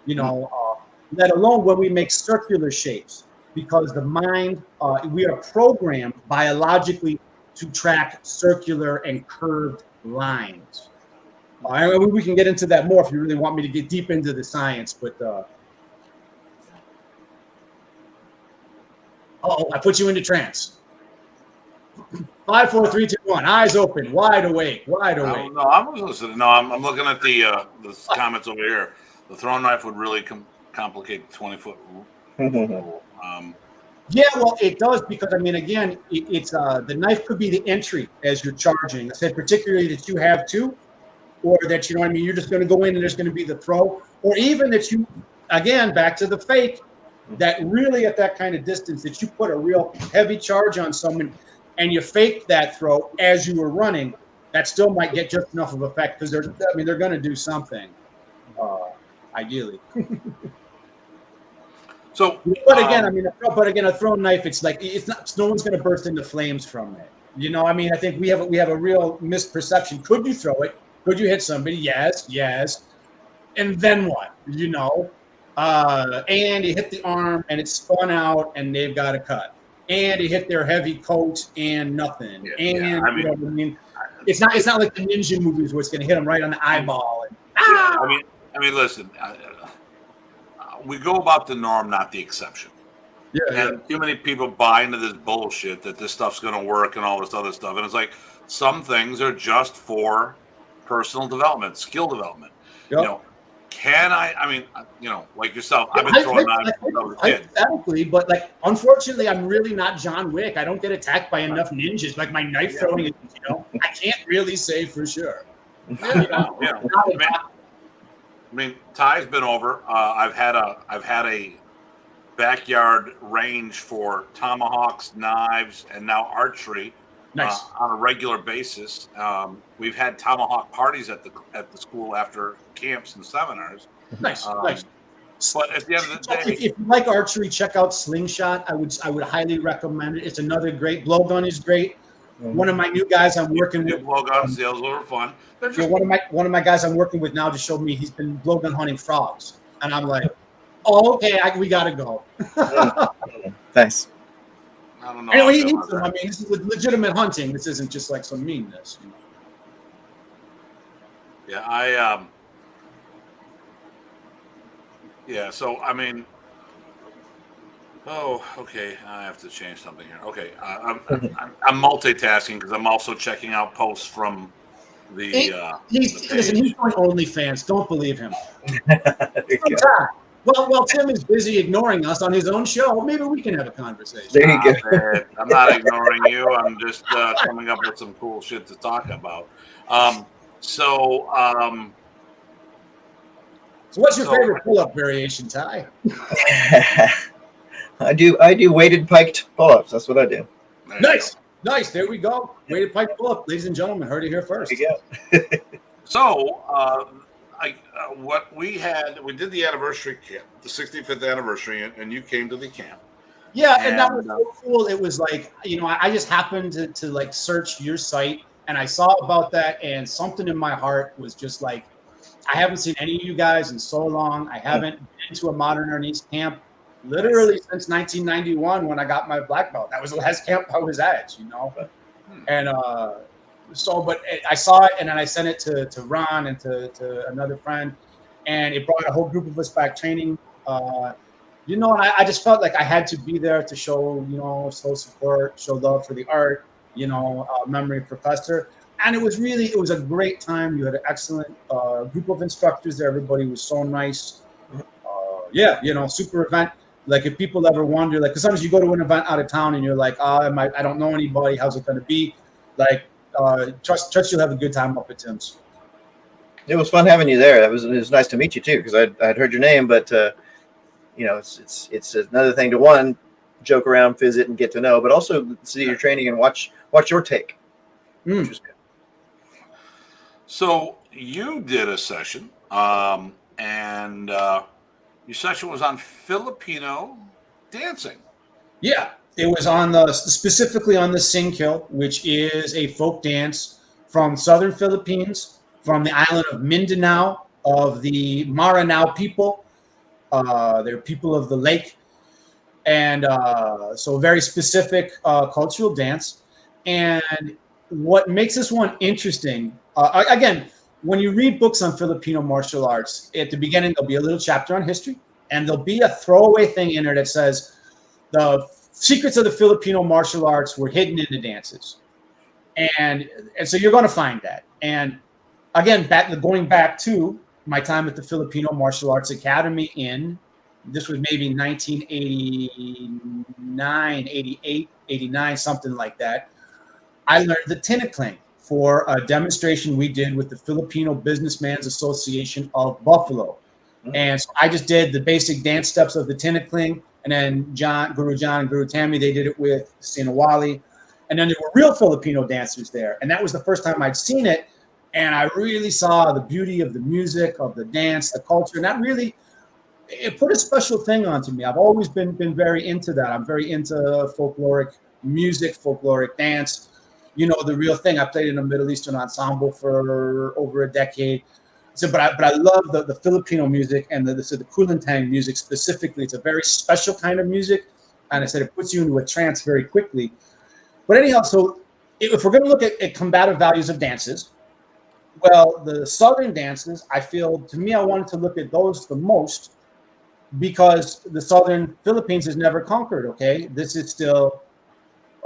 let alone when we make circular shapes. Because the mind, we are programmed biologically to track circular and curved lines. We can get into that more if you really want me to get deep into the science. But I put you into trance. 5, 4, 3, 2, 1. Eyes open, wide awake. No, I'm listening. No, I'm looking at the comments over here. The throw knife would really complicate the 20-foot rule. Yeah, well, it does because again, it's the knife could be the entry as you're charging. I said particularly that you have two, or that you're just going to go in and there's going to be the throw, or even that you, again, back to the fake, that really at that kind of distance that you put a real heavy charge on someone and you fake that throw as you were running. That still might get just enough of effect because they're going to do something, ideally. So, but again, a thrown knife, it's like no one's going to burst into flames from it. I think we have a real misperception. Could you throw it? Could you hit somebody? Yes. And then what? And you hit the arm and it spun out and they've got a cut. And you hit their heavy coat and nothing. It's not like the ninja movies where it's going to hit them right on the eyeball. Listen. We go about the norm, not the exception. And too many people buy into this bullshit that this stuff's going to work and all this other stuff. And it's like some things are just for personal development, skill development. Yep. Like yourself, I've been throwing knives since I was a kid. Hypothetically, but unfortunately, I'm really not John Wick. I don't get attacked by enough ninjas. Like my knife throwing, I can't really say for sure. Ty's been over. I've had a backyard range for tomahawks, knives, and now archery. Nice. On a regular basis. We've had tomahawk parties at the school after camps and seminars. Nice. Nice. But at the end of the day, if you like archery, check out Slingshot. I would highly recommend it. It's another great blowgun is great. One of my new guys I'm working with. Blowgun sales were fun. One of my guys I'm working with now just showed me he's been blowgun hunting frogs, and I'm like, oh, okay, we gotta go. Thanks. I don't know. Anyway, he needs them. I mean, this is legitimate hunting. This isn't just like some meanness. You know? Yeah, yeah, so I mean, oh, okay. I have to change something here. Okay, I'm multitasking because I'm also checking out posts from the. Listen, he's on OnlyFans. Don't believe him. Well, Tim is busy ignoring us on his own show. Maybe we can have a conversation. There you go. I'm not ignoring you. I'm just coming up with some cool shit to talk about. So what's your favorite pull-up variation, Ty? I do weighted piked pull-ups. That's what I do. Nice. There we go. Weighted pike pull-up, ladies and gentlemen. Heard it here first. There you go. So what we did the anniversary camp, the 65th anniversary, and you came to the camp. Yeah, and that was so cool. It was like, I just happened to like search your site, and I saw about that, and something in my heart was just like, I haven't seen any of you guys in so long. I haven't been to a modern Ernest camp literally since 1991 when I got my black belt. That was the last camp I was at, And but I saw it, and then I sent it to Ron and to another friend, and it brought a whole group of us back training. And I just felt like I had to be there to show, show support, show love for the art, memory of Professor. And it was a great time. You had an excellent group of instructors there. Everybody was so nice. Super event. Like if people ever wonder, like, because sometimes you go to an event out of town and you're like, I don't know anybody. How's it going to be? Like, trust you'll have a good time up at Tim's. It was fun having you there. It was nice to meet you too, because I'd heard your name, but it's another thing to joke around, visit, and get to know, but also see your training and watch your take, which was good. So you did a session, and your session was on Filipino dancing. Yeah, it was specifically on the Singkil, which is a folk dance from southern Philippines, from the island of Mindanao, of the Maranao people. They're people of the lake, and so very specific cultural dance. And what makes this one interesting, again, when you read books on Filipino martial arts, at the beginning there'll be a little chapter on history, and there'll be a throwaway thing in there that says the secrets of the Filipino martial arts were hidden in the dances, and so you're going to find that. And again, going back to my time at the Filipino Martial Arts Academy this was maybe 1989, 88, 89, something like that. I learned the Tinikling for a demonstration we did with the Filipino Businessmen's Association of Buffalo. And so I just did the basic dance steps of the Tinikling, and then Guru John and Guru Tammy, they did it with Sinawali. And then there were real Filipino dancers there. And that was the first time I'd seen it. And I really saw the beauty of the music, of the dance, the culture. And that really, it put a special thing onto me. I've always been very into that. I'm very into folkloric music, folkloric dance. The real thing. I played in a Middle Eastern ensemble for over a decade. So, but I love the Filipino music and the Kulintang music specifically. It's a very special kind of music. And I said it puts you into a trance very quickly. But anyhow, so if we're going to look at combative values of dances, well, the Southern dances, I wanted to look at those the most because the Southern Philippines is never conquered, okay? This is still,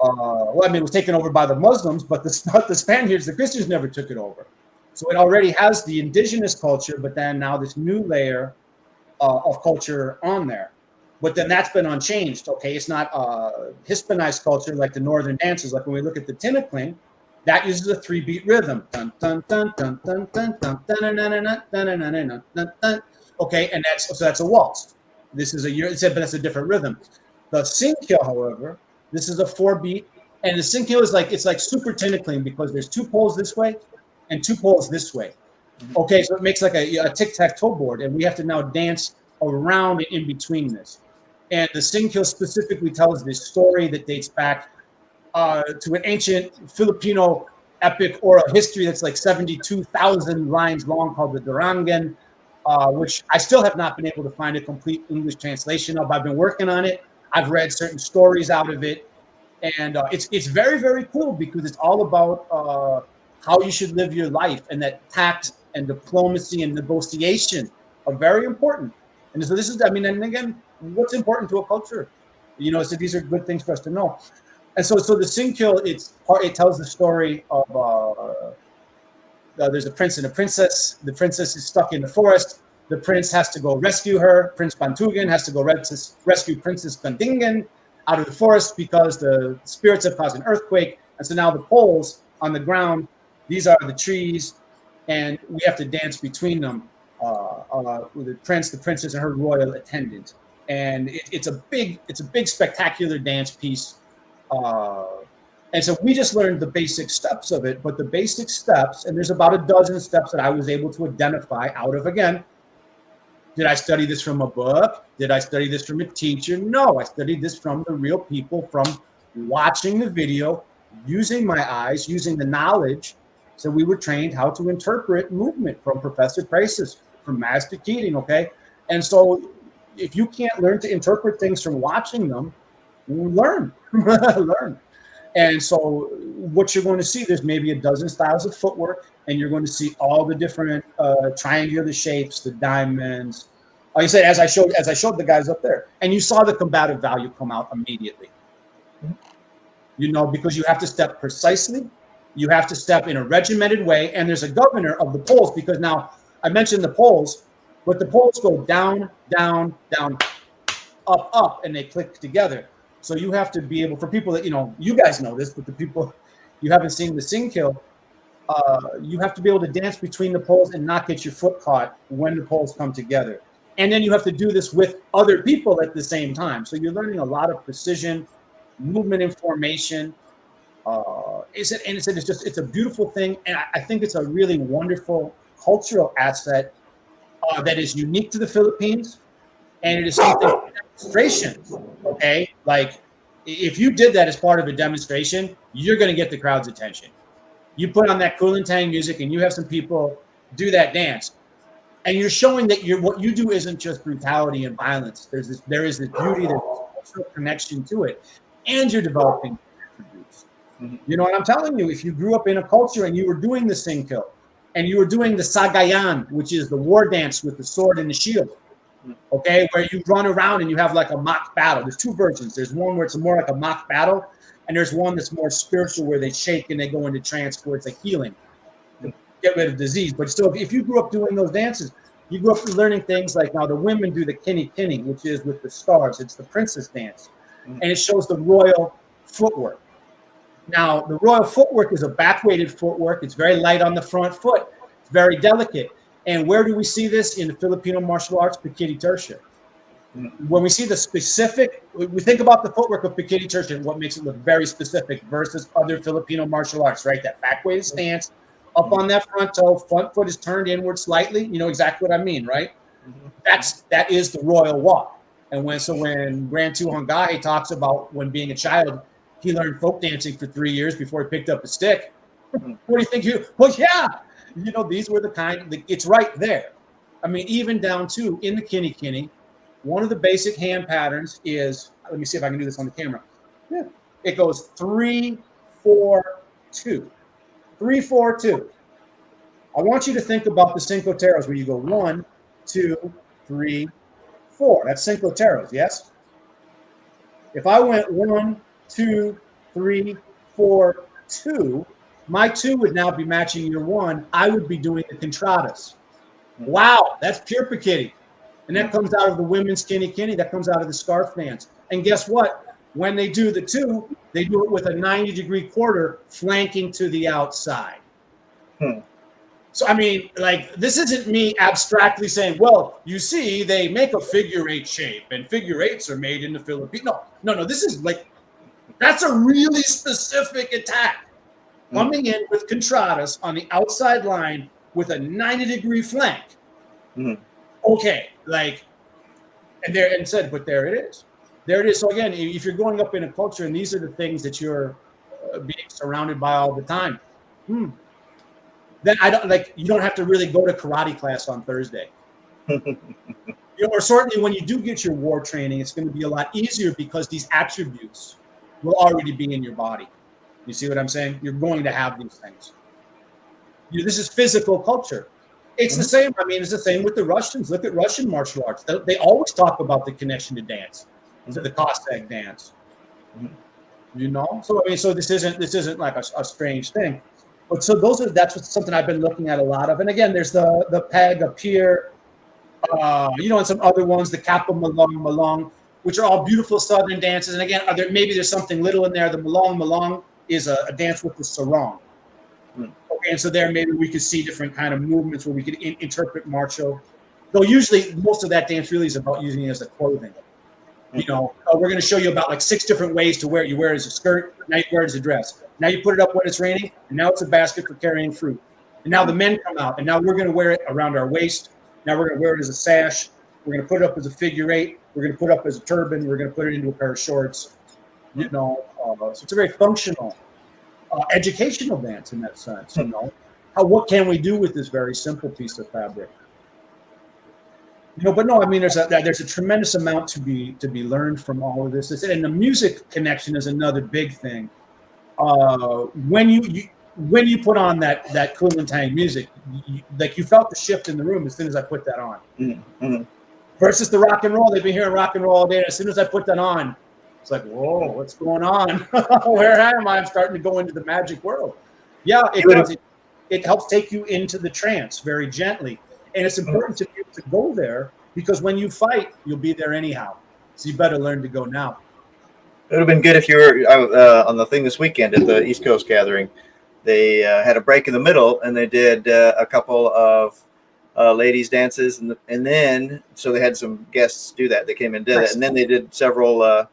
it was taken over by the Muslims, but the Spaniards, the Christians never took it over. So it already has the indigenous culture, but then now this new layer of culture on there. But then that's been unchanged, okay? It's not Hispanized culture like the Northern dances. Like when we look at the Tinikling, that uses a 3-beat rhythm. Dun, dun, dun, dun, dun, dun, dun, dun, dun, dun, dun, dun. Okay, and that's a waltz. But that's a different rhythm. The Singkil, however, this is a 4-beat And the Sinkyo is like, it's like super tentacling because there's 2 poles this way and 2 poles this way. Okay, so it makes like a tic-tac-toe board, and we have to now dance around and in between this. And the Sinkyo specifically tells this story that dates back to an ancient Filipino epic oral history that's like 72,000 lines long called the Durangan, which I still have not been able to find a complete English translation of. I've been working on it. I've read certain stories out of it. And it's very, very cool because it's all about how you should live your life, and that tact and diplomacy and negotiation are very important. And so this is, I mean, and again, what's important to a culture? You know, so these are good things for us to know. And so the Sinkyo, it tells the story of there's a prince and a princess. The princess is stuck in the forest. The prince has to go rescue her. Prince Bantugan has to go rescue Princess Kandingan out of the forest because the spirits have caused an earthquake. And so now the poles on the ground, these are the trees, and we have to dance between them with the prince, the princess, and her royal attendant. And it's a big, spectacular dance piece. And so we just learned the basic steps of it, but the basic steps, and there's about a dozen steps that I was able to identify out of, again, did I study this from a book? Did I study this from a teacher? No, I studied this from the real people, from watching the video, using my eyes, using the knowledge. So we were trained how to interpret movement from Professor Praces, from Master Keating, okay? And so if you can't learn to interpret things from watching them, learn. Learn. And so what you're going to see, there's maybe a dozen styles of footwork, and you're going to see all the different triangular shapes, the diamonds. Like I said, as I showed the guys up there, and you saw the combative value come out immediately. You know, because you have to step precisely, you have to step in a regimented way, and there's a governor of the poles, because now I mentioned the poles, but the poles go down, down, down, up, up, and they click together. So you have to be able, for people that, you know, you guys know this, but the people you haven't seen the Sinkyo, you have to be able to dance between the poles and not get your foot caught when the poles come together. And then you have to do this with other people at the same time. So you're learning a lot of precision, movement information. It's a beautiful thing. And I think it's a really wonderful cultural asset that is unique to the Philippines. And it is something for demonstrations, okay? Like, if you did that as part of a demonstration, you're going to get the crowd's attention. You put on that Kulintang music and you have some people do that dance, and you're showing that what you do isn't just brutality and violence. There is this beauty, there's a cultural connection to it, and you're developing attributes. You know what I'm telling you? If you grew up in a culture and you were doing the Sinkyo, and you were doing the Sagayan, which is the war dance with the sword and the shield, okay, where you run around and you have like a mock battle. There's 2 versions. There's one where it's more like a mock battle, and there's one that's more spiritual where they shake and they go into trance where it's a healing to get rid of disease. But still, if you grew up doing those dances, you grew up learning things like, now the women do the kini kini, which is with the stars. It's the princess dance, and it shows the royal footwork. Now, the royal footwork is a back-weighted footwork. It's very light on the front foot. It's very delicate. And where do we see this in the Filipino martial arts? Pikiti tertia. When we see the specific, we think about the footwork of Pikiti tertia and what makes it look very specific versus other Filipino martial arts, right? That back-weighted stance, up on that front toe, front foot is turned inward slightly. You know exactly what I mean, right? That is the royal walk. And when Grand Tu Hongahe talks about when being a child, he learned folk dancing for 3 years before he picked up a stick. What do you think? Well, yeah. You know, these were the kind, it's right there. I mean, even down to in the kini kini, one of the basic hand patterns is, let me see if I can do this on the camera. Yeah. It goes 3, 4, 2. 3, 4, 2. I want you to think about the Cinco Terros where you go 1, 2, 3, 4. That's Cinco Terros, yes? If I went 1, 2, 3, 4, 2, my 2 would now be matching your 1. I would be doing the contradas. Wow, that's pure Pikiti. And that comes out of the women's kini kini. That comes out of the scarf dance. And guess what? When they do the 2, they do it with a 90-degree quarter flanking to the outside. So, I mean, like, this isn't me abstractly saying, well, you see, they make a figure 8 shape, and figure 8s are made in the Philippines. No. This is like, That's a really specific attack. Coming in with contradas on the outside line with a 90-degree flank. Okay, like, but there it is. There it is. So again, if you're going up in a culture and these are the things that you're being surrounded by all the time, then you don't have to really go to karate class on Thursday. Or certainly when you do get your war training, it's going to be a lot easier because these attributes will already be in your body. You see what I'm saying? You're going to have these things. This is physical culture. It's the same. I mean, it's the same with the Russians. Look at Russian martial arts. They always talk about the connection to dance, to the Cossack dance. So I mean, so this isn't like a strange thing. But so that's something I've been looking at a lot of. And again, there's the peg up here, and some other ones, the Kappa Malong, which are all beautiful Southern dances. And again, maybe there's something little in there. The Malong is a dance with the sarong. Okay, and so there maybe we could see different kind of movements where we could interpret martial. Though usually most of that dance really is about using it as a clothing. We're going to show you about like 6 different ways to wear it. You wear it as a skirt, now you wear it as a dress. Now you put it up when it's raining, and now it's a basket for carrying fruit. And now the men come out, and now we're going to wear it around our waist. Now we're going to wear it as a sash. We're going to put it up as a figure 8. We're going to put it up as a turban. We're going to put it into a pair of shorts. So it's a very functional, educational dance in that sense. What can we do with this very simple piece of fabric? But no, I mean, there's a tremendous amount to be learned from all of this. And the music connection is another big thing. When you put on that Kuomintang music, you felt the shift in the room as soon as I put that on. Versus the rock and roll, they've been hearing rock and roll all day. And as soon as I put that on, it's like, whoa, what's going on? Where am I? I'm starting to go into the magic world. Yeah, it does. It helps take you into the trance very gently. And it's important to go there because when you fight, you'll be there anyhow. So you better learn to go now. It would have been good if you were on the thing this weekend at the East Coast Gathering. They had a break in the middle, and they did a couple of ladies' dances, and then so they had some guests do that. They came and did it, and then they did several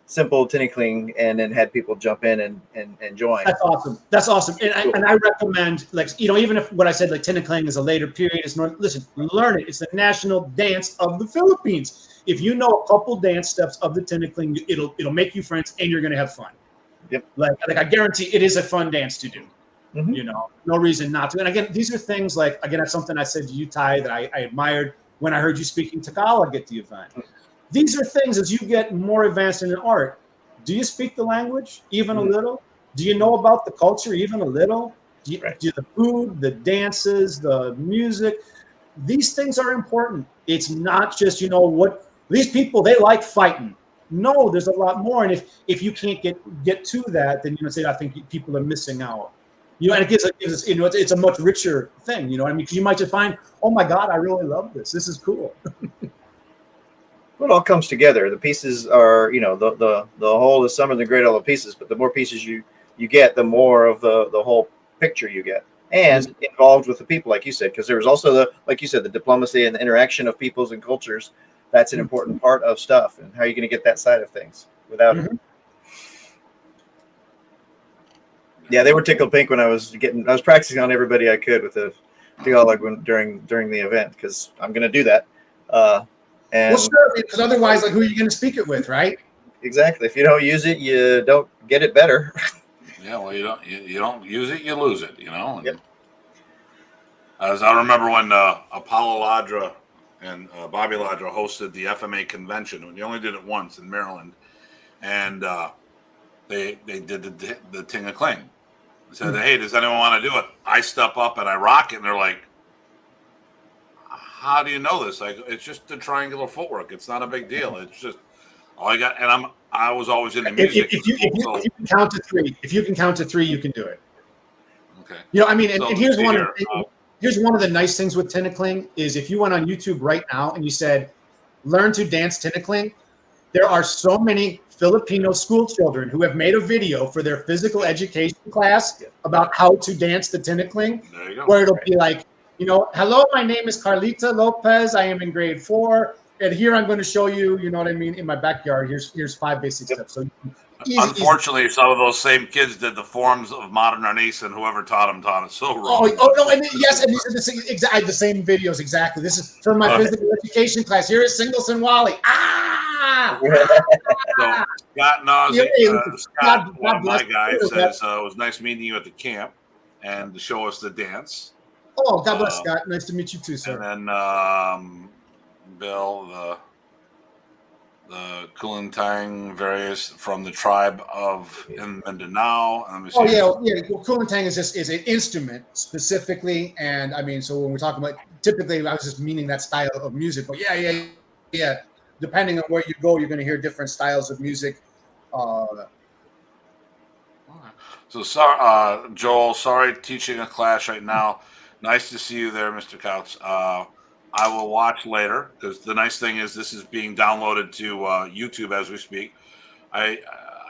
simple tinikling, and then had people jump in and join. That's awesome. And I recommend, even if what I said, like tinikling is a later period, listen, learn it. It's the national dance of the Philippines. If you know a couple dance steps of the tinikling, it'll make you friends, and you're going to have fun. Yep. Like I guarantee it is a fun dance to do. No reason not to. And again, these are things that's something I said to you, Ty, that I admired when I heard you speaking Tagalog at the event. These are things as you get more advanced in art. Do you speak the language even a little? Do you know about the culture even a little? Do the food, the dances, the music? These things are important. It's not just, what these people, they like fighting. No, there's a lot more. And if you can't get to that, then I think people are missing out. And it gives us, it's a much richer thing, what I mean? Because you might just find, oh my God, I really love this. This is cool. Well, it all comes together. The pieces are, the whole is some of the great all the pieces, but the more pieces you get, the more of the whole picture you get. And involved with the people, like you said, because there was also like you said, the diplomacy and the interaction of peoples and cultures. That's an important part of stuff. And how are you going to get that side of things without it? Yeah, they were tickled pink when I was practicing on everybody I could with the Tagalog during the event, because I'm going to do that. And sure, because otherwise, who are you going to speak it with, right? Exactly. If you don't use it, you don't get it better. Yeah, well, you don't use it, you lose it. And yep. As I remember when Apollo Ladra and Bobby Ladra hosted the FMA convention, and they only did it once in Maryland, and they did the ting-a-cling. They said, hey, does anyone want to do it? I step up and I rock it, and they're like, how do you know this? It's just the triangular footwork. It's not a big deal. It's just all I got. And I was always into music. If you can count to 3, you can do it. Okay. And here's one of the nice things with tinikling is if you went on YouTube right now and you said, learn to dance tinikling, there are so many Filipino school children who have made a video for their physical education class about how to dance the tinikling, where it'll be like, hello, my name is Carlita Lopez. I am in grade 4. And here I'm going to show you, in my backyard. Here's 5 basic steps. So Unfortunately, some of those same kids did the forms of modern arnis, and whoever taught it so wrong. Oh no, and yes, and these are the same videos exactly. This is from my physical education class. Here is Singleton Wally. So Scott Nausey, Scott, one of my guys, says it was nice meeting you at the camp and to show us the dance. Oh, God bless, Scott. Nice to meet you too, sir. And then Bill, the Kulintang various from the tribe of in Mindanao. Oh yeah. Well, Kulintang is an instrument specifically, and I mean, so when we're talking about typically, I was just meaning that style of music. But yeah. Depending on where you go, you're going to hear different styles of music. So sorry, Joel. Sorry, teaching a class right now. Nice to see you there, Mr. Kautz. I will watch later because the nice thing is this is being downloaded to YouTube as we speak. I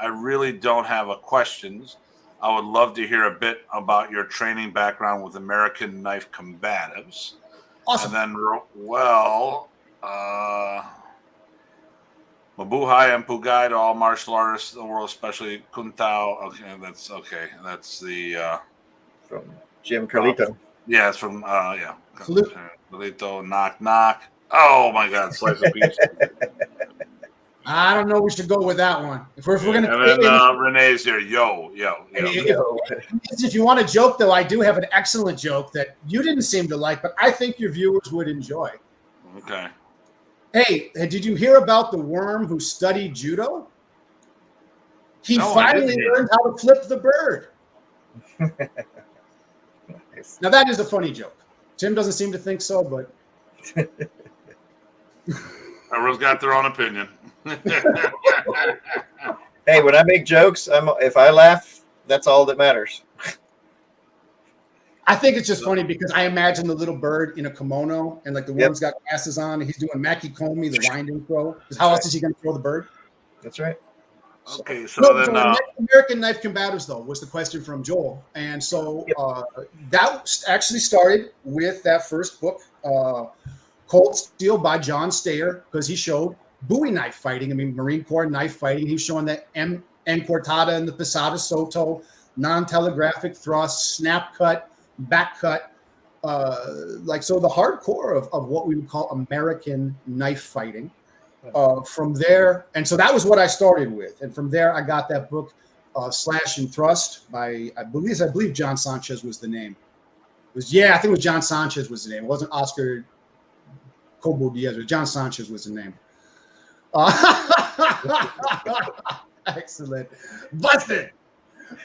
really don't have a questions. I would love to hear a bit about your training background with American Knife Combatives. Awesome. And then, Mabuhay and Pugay to all martial artists in the world, especially Kuntao. Okay, that's okay. That's the from Jim Carlito. Yeah, it's from Salute. Carlito. Knock knock. Oh my God, slice of pizza. I don't know. We should go with that one. If we're gonna. And then Renee's here. Yo. If you want a joke, though, I do have an excellent joke that you didn't seem to like, but I think your viewers would enjoy. Okay. Hey, did you hear about the worm who studied judo? He finally learned how to flip the bird. Nice. Now, that is a funny joke. Tim doesn't seem to think so, but... Everyone's got their own opinion. Hey, when I make jokes, if I laugh, that's all that matters. I think it's just funny because I imagine the little bird in a kimono and like the worm's got glasses on and he's doing Maki Komi, the winding throw. Because how else is he going to throw the bird? That's right. Okay, so then American Knife Combatives, though, was the question from Joel. And so that actually started with that first book, Cold Steel by John Stayer, because he showed Bowie knife fighting. I mean, Marine Corps knife fighting. He was showing that en cortada and the Pisada Soto, non-telegraphic thrust, snap cut, back cut. So the hardcore of what we would call American knife fighting. From there, and so that was what I started with, and from there I got that book, Slash and Thrust by I believe John Sanchez was the name. I think it was John Sanchez was the name. It wasn't Oscar Cobo Diaz, but John Sanchez was the name. Excellent, busted.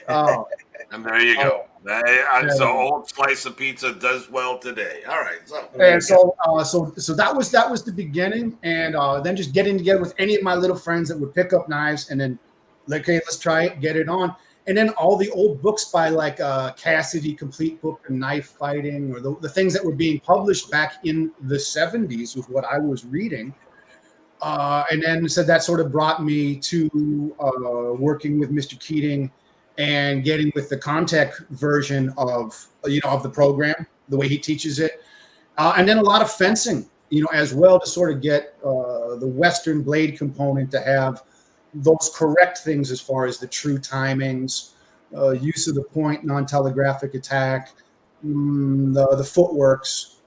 Oh, and there you go. So old slice of pizza does well today. All right. So that was the beginning, and then just getting together with any of my little friends that would pick up knives, and then like, okay, let's try it, get it on, and then all the old books by like Cassidy, Complete Book of Knife Fighting, or the things that were being published back in the 70s was what I was reading, and then so that sort of brought me to working with Mr. Keating. And getting with the contact version of the program, the way he teaches it, and then a lot of fencing, as well to sort of get the Western blade component to have those correct things as far as the true timings, use of the point, non-telegraphic attack, the footworks,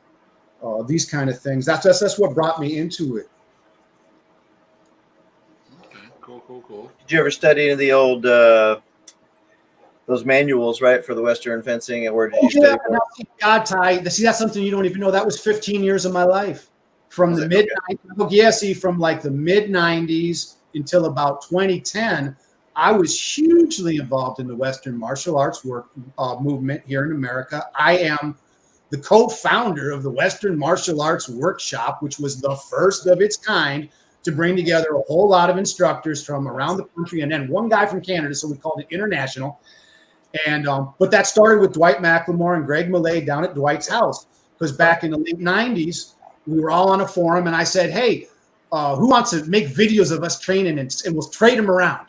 these kind of things. That's what brought me into it. Okay, cool. Did you ever study any of the old? Those manuals, right, for the Western fencing, and where did you study? God, Ty. See, that's something you don't even know. That was 15 years of my life, from the mid-90s. Yeah, see, from like the mid-90s until about 2010, I was hugely involved in the Western martial arts movement here in America. I am the co-founder of the Western Martial Arts Workshop, which was the first of its kind to bring together a whole lot of instructors from around the country, and then one guy from Canada, so we called it international. And but that started with Dwight McLemore and Greg Millay down at Dwight's house, because back in the late 90s, we were all on a forum, and I said, hey, who wants to make videos of us training, and we'll trade them around?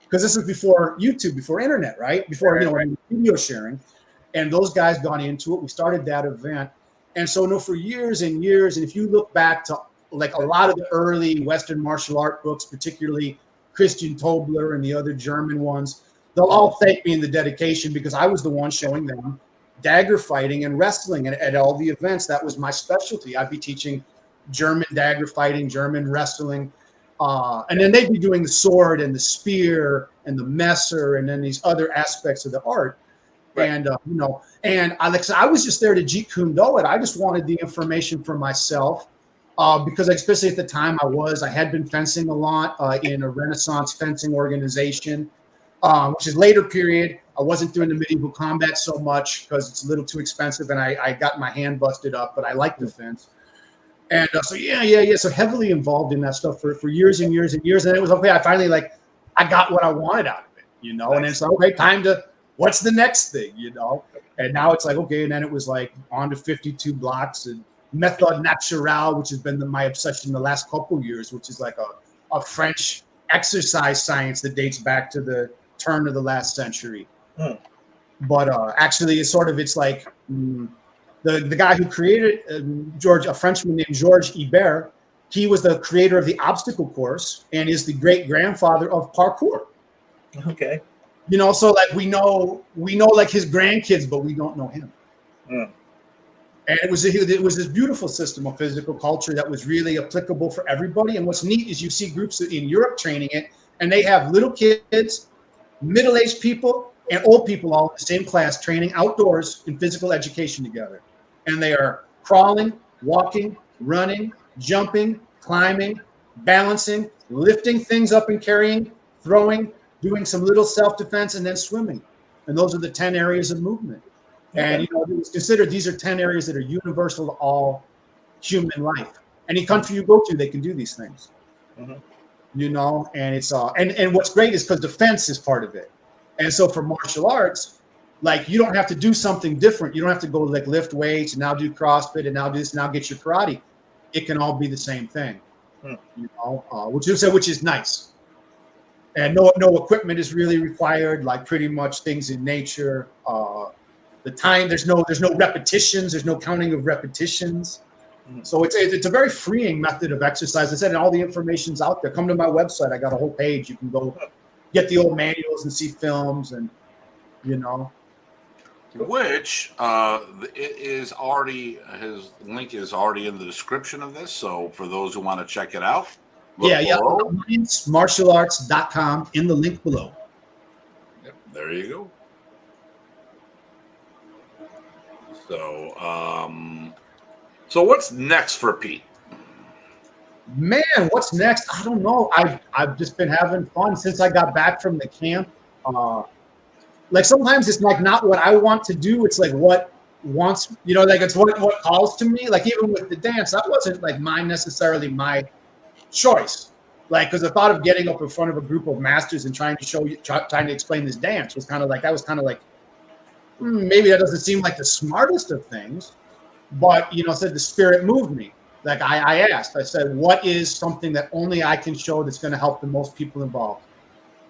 Because this is before YouTube, before internet, right? Before video sharing. And those guys got into it. We started that event. And so for years and years, and if you look back to like a lot of the early Western martial art books, particularly Christian Tobler and the other German ones, they'll all thank me in the dedication because I was the one showing them dagger fighting and wrestling. And at all the events, that was my specialty. I'd be teaching German dagger fighting, German wrestling. And then they'd be doing the sword and the spear and the messer and then these other aspects of the art. Right. And, and I was just there to Jeet Kune Do it. I just wanted the information for myself because especially at the time I had been fencing a lot in a Renaissance fencing organization, which is later period. I wasn't doing the medieval combat so much because it's a little too expensive and I got my hand busted up, but I like the fence. And so heavily involved in that stuff for years and years and years. And it was okay. I finally I got what I wanted out of it, nice. And it's like, okay, time to, what's the next thing, And now it's like, okay. And then it was like on to 52 blocks and Method Naturelle, which has been my obsession the last couple of years, which is like a French exercise science that dates back to the turn of the last century. But actually it's like the guy who created a Frenchman named Georges Ibert, he was the creator of the obstacle course and is the great grandfather of parkour. Okay. So like we know like his grandkids, but we don't know him. And it was this beautiful system of physical culture that was really applicable for everybody. And what's neat is you see groups in Europe training it, and they have little kids, middle-aged people, and old people all in the same class training outdoors in physical education together. And they are crawling, walking, running, jumping, climbing, balancing, lifting things up and carrying, throwing, doing some little self-defense, and then swimming. And those are the 10 areas of movement. And, it was considered these are 10 areas that are universal to all human life. Any country you go to, they can do these things. And it's and what's great is because defense is part of it. And so for martial arts, like you don't have to do something different. You don't have to go like lift weights and now do CrossFit and now do this, now get your karate. It can all be the same thing, which is nice. And no equipment is really required. Like pretty much things in nature. The time there's no repetitions. There's no counting of repetitions. So it's a very freeing method of exercise. I said, and all the information's out there. Come to my website. I got a whole page. You can go get the old manuals and see films and, Which it is already, his link is already in the description of this. So for those who want to check it out. Martialarts.com in the link below. Yep, there you go. So what's next for Pete? Man, what's next? I don't know. I've just been having fun since I got back from the camp. Like sometimes it's like not what I want to do. It's like what wants, like it's what calls to me. Like even with the dance, that wasn't like necessarily my choice. Like, because the thought of getting up in front of a group of masters and trying to explain this dance was kind of like maybe that doesn't seem like the smartest of things, but said the spirit moved me. Like I asked, I said, what is something that only I can show that's going to help the most people involved?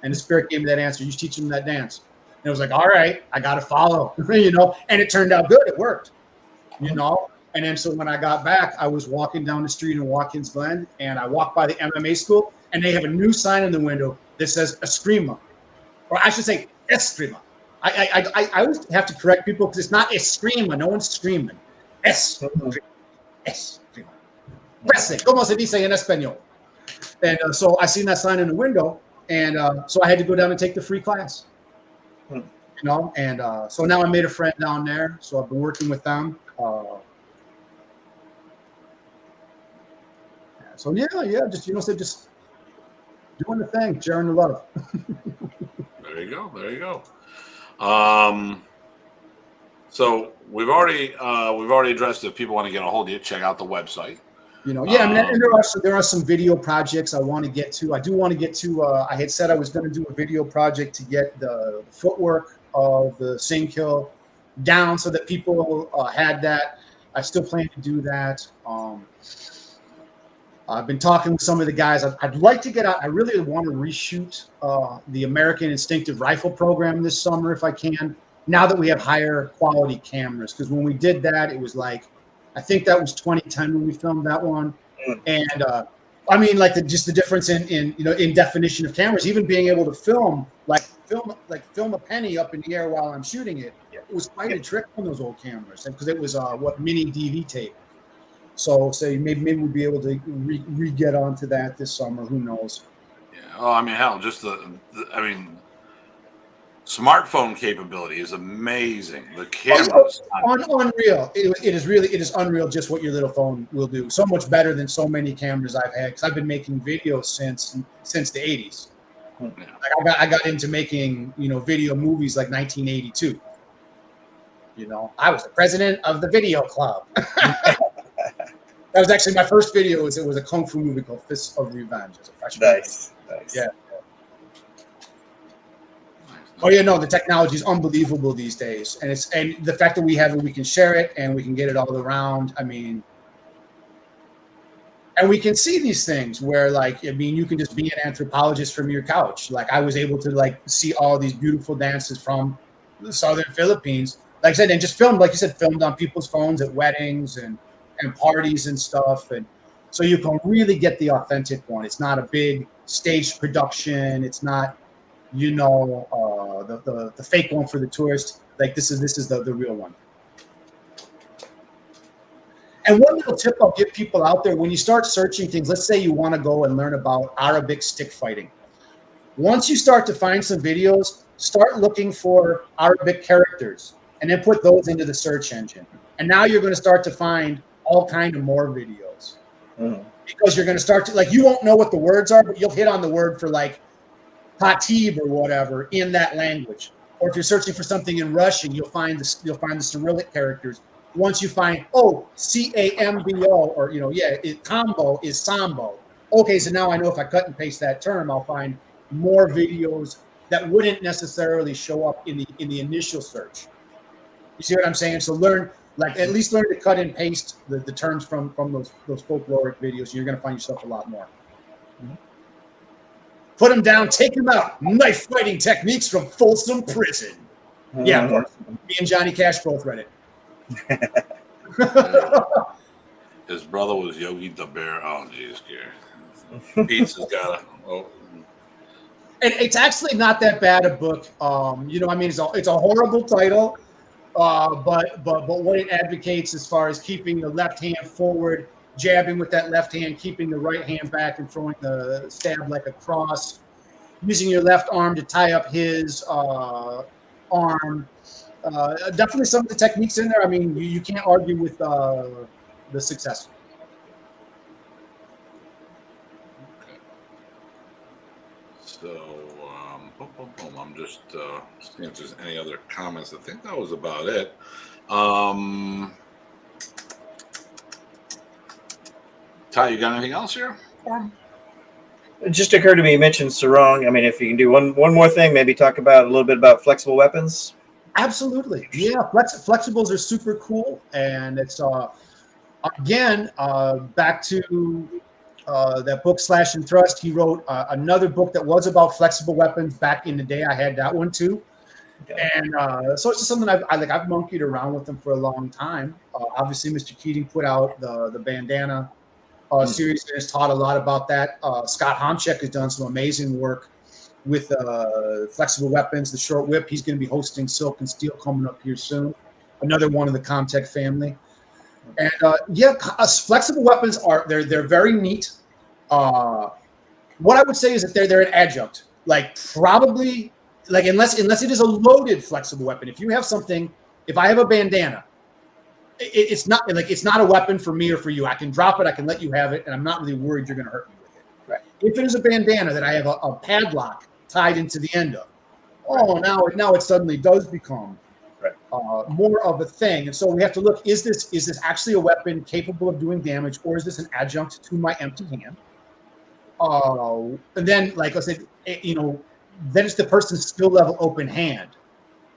And the spirit gave me that answer. You teach them that dance. And it was like, all right, I got to follow, and it turned out good. It worked, And then so when I got back, I was walking down the street in Watkins Glen and I walked by the MMA school and they have a new sign in the window that says Eskrima, or I should say Eskrima. I always have to correct people because it's not Eskrima. No one's screaming. Eskrima. Como se dice en español? And so I seen that sign in the window, and so I had to go down and take the free class. And so now I made a friend down there, so I've been working with them. So just just doing the thing, sharing the love. There you go. So we've already addressed if people want to get a hold of you, check out the website. And there are some video projects I want to get to. I do want to get to. I had said I was going to do a video project to get the footwork of the Sing Kill down so that people had that. I still plan to do that. I've been talking with some of the guys. I'd like to get out. I really want to reshoot the American Instinctive Rifle program this summer if I can, now that we have higher quality cameras. Because when we did that, it was like, I think that was 2010 when we filmed that one. And I mean, like just the difference in definition of cameras, even being able to film a penny up in the air while I'm shooting it. Yeah. It was quite a trick on those old cameras, because it was mini DV tape. So maybe we'll be able to re-get onto that this summer. Who knows? Yeah. Oh, I mean, hell, just smartphone capability is amazing. The cameras, unreal. It is unreal just what your little phone will do. So much better than so many cameras I've had, because I've been making videos since the 80s. Yeah. Like I got into making video movies like 1982. I was the president of the video club. That was actually my first video. It was a kung fu movie called Fists of Revenge as a freshman. Nice. Yeah. Oh yeah, no, the technology is unbelievable these days, and the fact that we have it, we can share it, and we can get it all around. I mean, and we can see these things where, you can just be an anthropologist from your couch. Like I was able to see all these beautiful dances from the southern Philippines, like I said, and just filmed, like you said, filmed on people's phones at weddings and parties and stuff, and so you can really get the authentic one. It's not a big staged production. It's not. The fake one for the tourist. Like this is the real one. And one little tip I'll give people out there: when you start searching things, let's say you want to go and learn about Arabic stick fighting. Once you start to find some videos, start looking for Arabic characters, and then put those into the search engine. And now you're going to start to find all kind of more videos, because you're going to start to you won't know what the words are, but you'll hit on the word for Hatib or whatever in that language. Or if you're searching for something in Russian, you'll find the Cyrillic characters. Once you find CAMBO or combo is sambo. Okay, so now I know if I cut and paste that term, I'll find more videos that wouldn't necessarily show up in the initial search. You see what I'm saying? So at least learn to cut and paste the terms from those folkloric videos. You're going to find yourself a lot more. Put them down, take them out. Knife fighting techniques from Folsom Prison. Yeah, of course. Me and Johnny Cash both read it. His brother was Yogi the Bear. Oh, jeez, Gary. Pete's has got It's actually not that bad a book. It's a horrible title, but what it advocates as far as keeping the left hand forward, jabbing with that left hand, keeping the right hand back and throwing the stab like a cross, using your left arm to tie up his arm. Definitely some of the techniques in there. I mean, you can't argue with the success. Okay. So, I'm just seeing if there's any other comments. I think that was about it. Ty, you got anything else here for him? It just occurred to me, you mentioned sarong. I mean, if you can do one more thing, maybe talk about a little bit about flexible weapons. Absolutely. Yeah, flexibles are super cool. And it's, again, back to that book, Slash and Thrust. He wrote another book that was about flexible weapons back in the day. I had that one too. Okay. And so it's just something I've monkeyed around with them for a long time. Obviously, Mr. Keating put out the bandana series and has taught a lot about that. Scott Homchek has done some amazing work with flexible weapons, the short whip. He's going to be hosting Silk and Steel coming up here soon. Another one of the Comtech family. And flexible weapons they're very neat. What I would say is that they're an adjunct. Probably unless it is a loaded flexible weapon. If you have something, if I have a bandana, it's not a weapon for me or for you. I can drop it, I can let you have it, and I'm not really worried you're going to hurt me with it. Right. If it is a bandana that I have a padlock tied into the end of, now it suddenly does become more of a thing. And so we have to look: is this actually a weapon capable of doing damage, or is this an adjunct to my empty hand? And then, like I said, then it's the person's skill level open hand.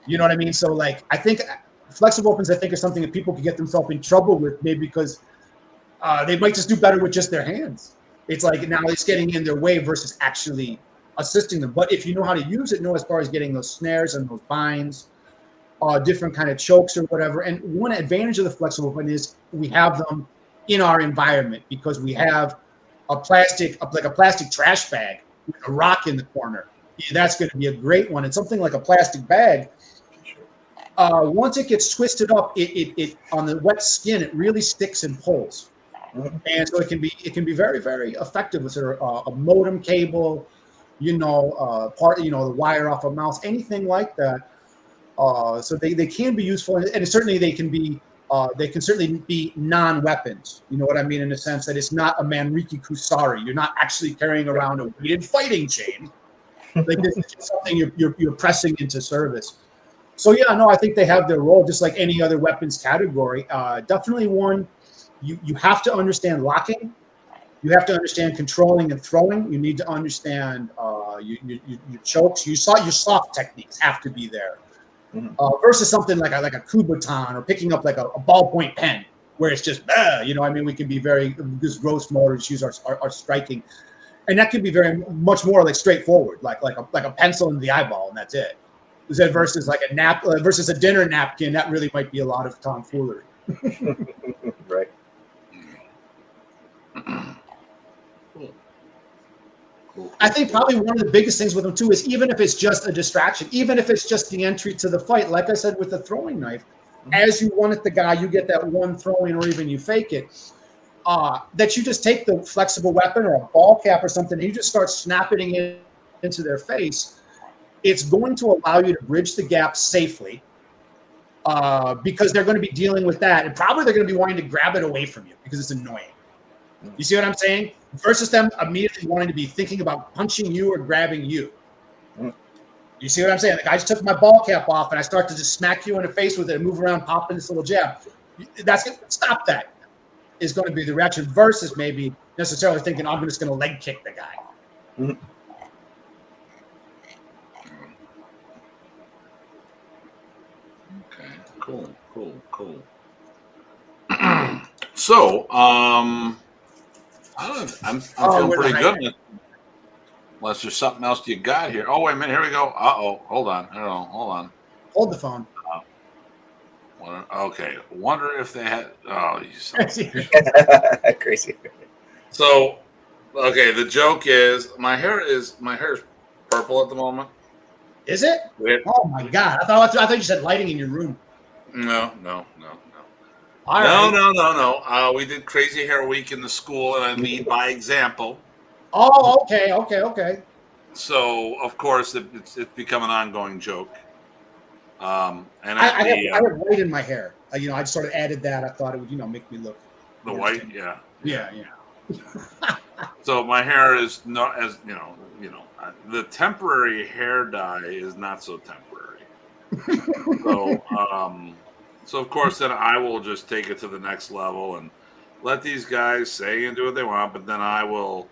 You know what I mean? So I think flexible weapons, are something that people could get themselves in trouble with, maybe because they might just do better with just their hands. It's now it's getting in their way versus actually assisting them. But if you know how to use it, as far as getting those snares and those binds, different kind of chokes or whatever. And one advantage of the flexible weapon is we have them in our environment because we have a plastic trash bag with a rock in the corner. That's going to be a great one. And something like a plastic bag, once it gets twisted up, it on the wet skin, it really sticks and pulls. And so it can be very, very effective with a modem cable, the wire off a mouse, anything like that. So they can be useful, and certainly they can certainly be non-weapons. You know what I mean, in the sense that it's not a Manriki Kusari. You're not actually carrying around a weighted fighting chain. Like, this is just something you're pressing into service. So yeah, no, I think they have their role, just like any other weapons category. Definitely one. You have to understand locking. You have to understand controlling and throwing. You need to understand your chokes. Your soft techniques have to be there. Versus something like a kubotan or picking up like a ballpoint pen, where it's just, we can be very, this gross motor issues are striking. And that could be very much more like straightforward, like a pencil in the eyeball, and that's it. Versus like versus a dinner napkin, that really might be a lot of tomfoolery. Right. I think probably one of the biggest things with them too is, even if it's just a distraction, even if it's just the entry to the fight, like I said with the throwing knife, as you one at the guy, you get that one throwing, or even you fake it, that you just take the flexible weapon or a ball cap or something, and you just start snapping it into their face. It's going to allow you to bridge the gap safely, because they're going to be dealing with that, and probably they're going to be wanting to grab it away from you because it's annoying. You see what I'm saying? Versus them immediately wanting to be thinking about punching you or grabbing you. You see what I'm saying? Like, I just took my ball cap off and I start to just smack you in the face with it and move around, popping this little jab. Stop that is going to be the reaction, versus maybe necessarily thinking, I'm just going to leg kick the guy. Okay, cool. So, I'm feeling pretty good. Unless there's something else you got here. Oh, wait a minute. Here we go. Hold on. Hold on. Hold the phone. Okay. Wonder if they had. Oh, you Crazy. So, okay. The joke is my hair is purple at the moment. Is it? Oh my God! I thought you said lighting in your room. No. All right. No. We did Crazy Hair Week in the school, and I lead by example. Oh, okay. So, of course, it's become an ongoing joke. And I have white in my hair. I sort of added that. I thought it would, make me look. The white, yeah. So my hair is not as the temporary hair dye is not so temporary. So of course, then I will just take it to the next level and let these guys say and do what they want. But then I will,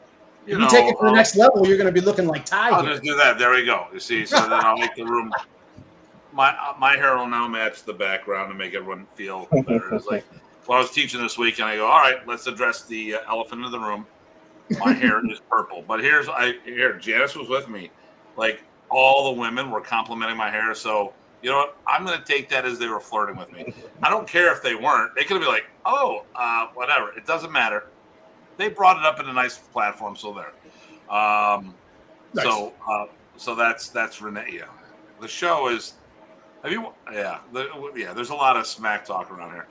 you take it to the next level, you're going to be looking like Ty. I'll just do that. There we go. You see, so then I'll make the room. My hair will now match the background to make everyone feel better. It's like, well, I was teaching this week, and I go, all right, let's address the elephant in the room. My hair is purple, but here Janice was with me. Like, all the women were complimenting my hair, so you know what? I'm going to take that as they were flirting with me. I don't care if they weren't. They could be like, oh, whatever. It doesn't matter. They brought it up in a nice platform, so there. Nice. So that's Renee. Yeah, the show is. Have you? Yeah, there's a lot of smack talk around here.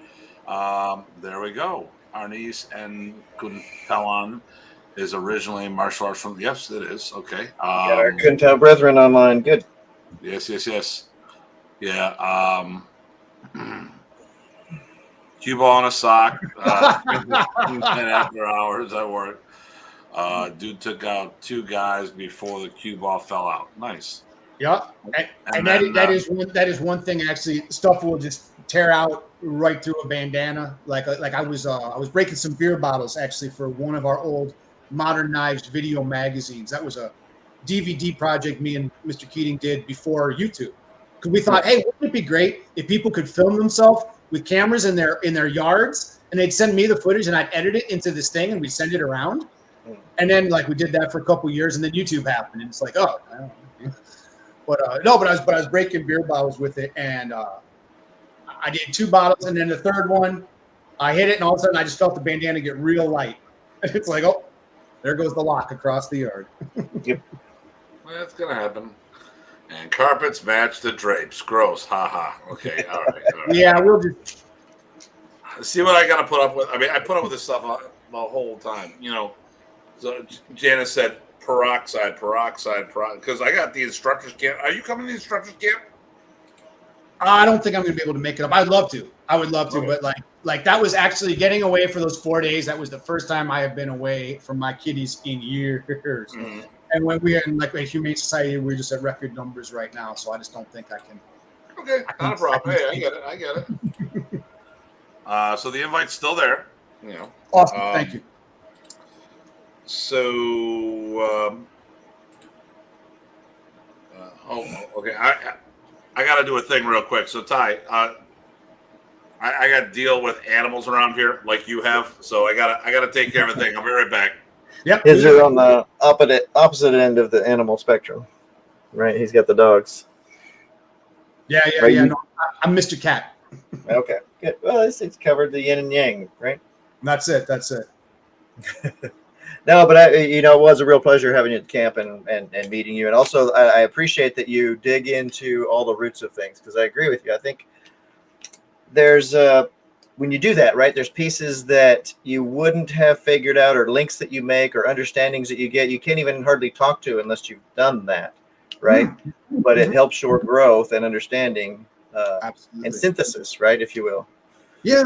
There we go. Arnis and Kuntalan is originally martial arts from. Yes, it is. Okay. Got our Kuntao brethren online. Good. Yes. Yeah. Cue ball on a sock. After hours at work. Dude took out 2 guys before the cue ball fell out. Nice. Yeah, and that is one thing. Actually, stuff will just tear out right through a bandana. Like I was breaking some beer bottles actually for one of our old modernized video magazines. That was a DVD project me and Mr. Keating did before YouTube. Because we thought, hey, wouldn't it be great if people could film themselves with cameras in their yards, and they'd send me the footage, and I'd edit it into this thing, and we'd send it around. And then we did that for a couple years, and then YouTube happened, and it's like, oh, I don't know. But I was breaking beer bottles with it, and I did 2 bottles, and then the third one, I hit it, and all of a sudden I just felt the bandana get real light. And it's like, oh, There goes the lock across the yard. Yep. Well, that's gonna happen. And carpets match the drapes. Gross. Ha ha. Okay. All right. Yeah, we'll just See what I gotta put up with. I mean, I put up with this stuff the whole time. You know. So Janice said peroxide, because I got the instructors camp. Are you coming to the instructors camp? I don't think I'm going to be able to make it up. I'd love to. I would love to, Okay. but like that was actually getting away for those 4 days. That was the first time I have been away from my kiddies in years. Mm-hmm. And when we're in like a humane society, we're just at record numbers right now. So I just don't think I can. Okay, not a problem. Hey, I get it. So the invite's still there. You know. Awesome. Thank you. So, okay. I got to do a thing real quick. So, Ty, I got to deal with animals around here like you have. So I gotta take care of a thing. I'll be right back. Yep. Is it on the opposite end of the animal spectrum? Right. He's got the dogs. Yeah. Right, No, I'm Mr. Cat. Okay. Good. Well, it's covered the yin and yang, right? That's it. No, but it was a real pleasure having you at camp and meeting you. And also, I appreciate that you dig into all the roots of things, because I agree with you. I think there's when you do that, right, there's pieces that you wouldn't have figured out, or links that you make, or understandings that you get. You can't even hardly talk to unless you've done that, right? But it helps your growth and understanding and synthesis, right, if you will. Yeah.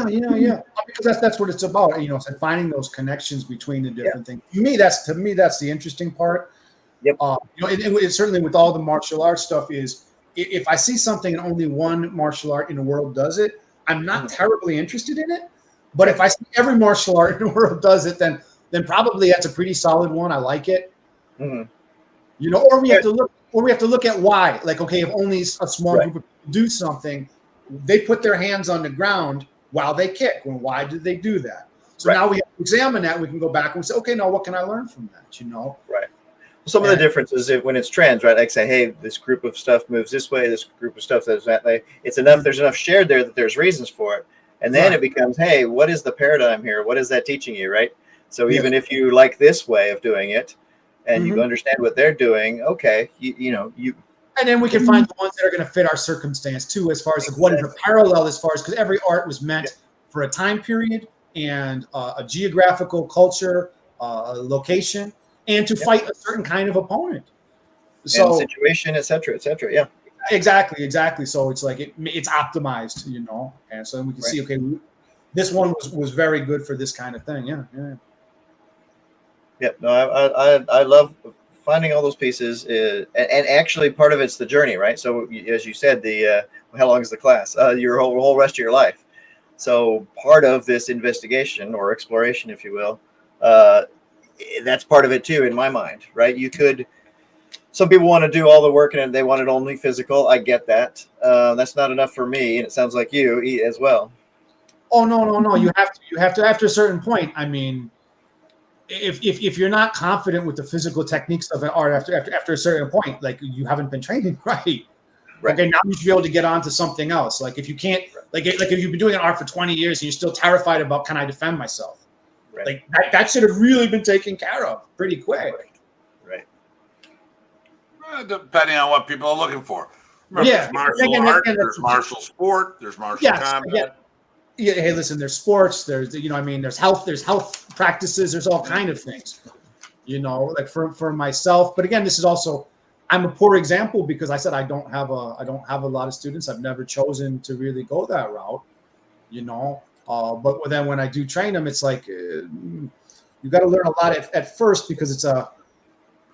Because that's what it's about. So finding those connections between the different things. To me, that's the interesting part. Yep. It certainly with all the martial arts stuff is, if I see something and only one martial art in the world does it, I'm not terribly interested in it. But if I see every martial art in the world does it, then probably that's a pretty solid one. I like it. Mm-hmm. Or we have to look at why. Like, okay, if only a small group of people do something, they put their hands on the ground while they kick. Well, why did they do that? So now we have to examine that. We can go back and say, okay, now what can I learn from that? Right. Some of the differences when it's trends, right? Like say, hey, this group of stuff moves this way, this group of stuff does that way. It's enough. There's enough shared there that there's reasons for it, and then it becomes, hey, what is the paradigm here? What is that teaching you, right? So even if you like this way of doing it, and you understand what they're doing, okay, you. And then we can find the ones that are going to fit our circumstance too, as far as like what is a parallel, as far as, because every art was meant for a time period and a geographical culture, a location, and to fight a certain kind of opponent. So and situation, et cetera, yeah. Exactly. So it's like it's optimized, and so then we can see, okay, this one was very good for this kind of thing. Yeah. No, I love finding all those pieces, and actually part of it's the journey, right? So as you said, how long is the class? Your whole rest of your life. So part of this investigation or exploration, if you will, that's part of it too, in my mind, right? Some people want to do all the work and they want it only physical. I get that. That's not enough for me, and it sounds like you as well. Oh no! You have to after a certain point. I mean, if you're not confident with the physical techniques of an art after a certain point, like you haven't been training right. Okay, now you should be able to get on to something else. Like if you can't, like if you've been doing an art for 20 years and you're still terrified about, can I defend myself? Like that should have really been taken care of pretty quick. Right. Depending on what people are looking for. Remember, there's martial art, there's martial sport, there's martial combat. Yeah, hey, listen, there's sports, there's there's health practices, there's all kind of things. Like for myself, but again, this is also, I'm a poor example because I said I don't have a lot of students. I've never chosen to really go that route, but then when I do train them, it's like you got to learn a lot at first, because it's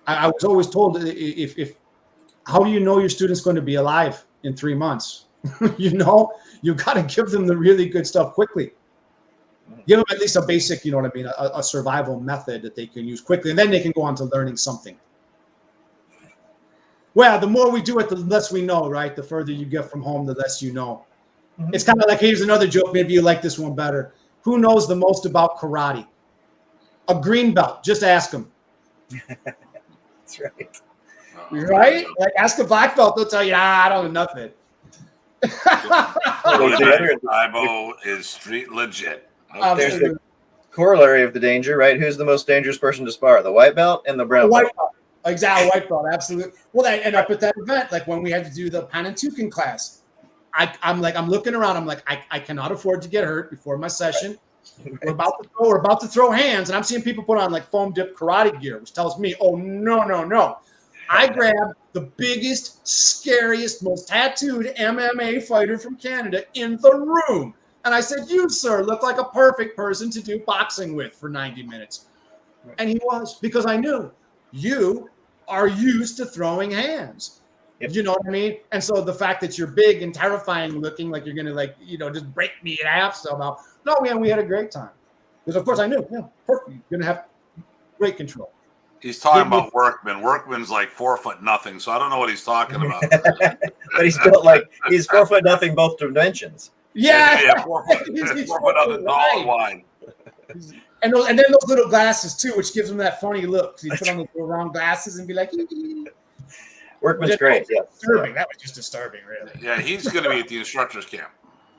I was always told, if how do you know your student's going to be alive in 3 months? You got to give them the really good stuff quickly. Give them at least a basic, a survival method that they can use quickly, and then they can go on to learning something. Well, the more we do it, the less we know, right? The further you get from home, the less you know. Mm-hmm. It's kind of like, here's another joke. Maybe you like this one better. Who knows the most about karate? A green belt. Just ask them. That's right. Right? Like, ask a black belt. They'll tell you, I don't know nothing. Ibo is street legit. Okay. corollary of the danger, right? Who's the most dangerous person to spar? The white belt and the brown belt. White belt. Exactly, white belt, absolutely. Well, and up at that event, like when we had to do the Panantukan class, I'm looking around. I'm like, I cannot afford to get hurt before my session. Right. We're about to throw hands, and I'm seeing people put on like foam dip karate gear, which tells me, oh no. I grabbed the biggest, scariest, most tattooed MMA fighter from Canada in the room, and I said, "You, sir, look like a perfect person to do boxing with for 90 minutes." And he was, because I knew you are used to throwing hands. Yep. You know what I mean? And so the fact that you're big and terrifying looking, like you're going to just break me in half somehow. No, man, we had a great time. Because, of course, I knew, perfect. You're going to have great control. He's talking about Workman. Workman's like 4'0", so I don't know what he's talking about. But he's 4'0" both dimensions. Yeah, 4 foot tall and wide. And then those little glasses too, which gives him that funny look. He put on the little round glasses and be like, Workman's great. Yeah, disturbing. That was just disturbing, really. Yeah, he's going to be at the instructors camp.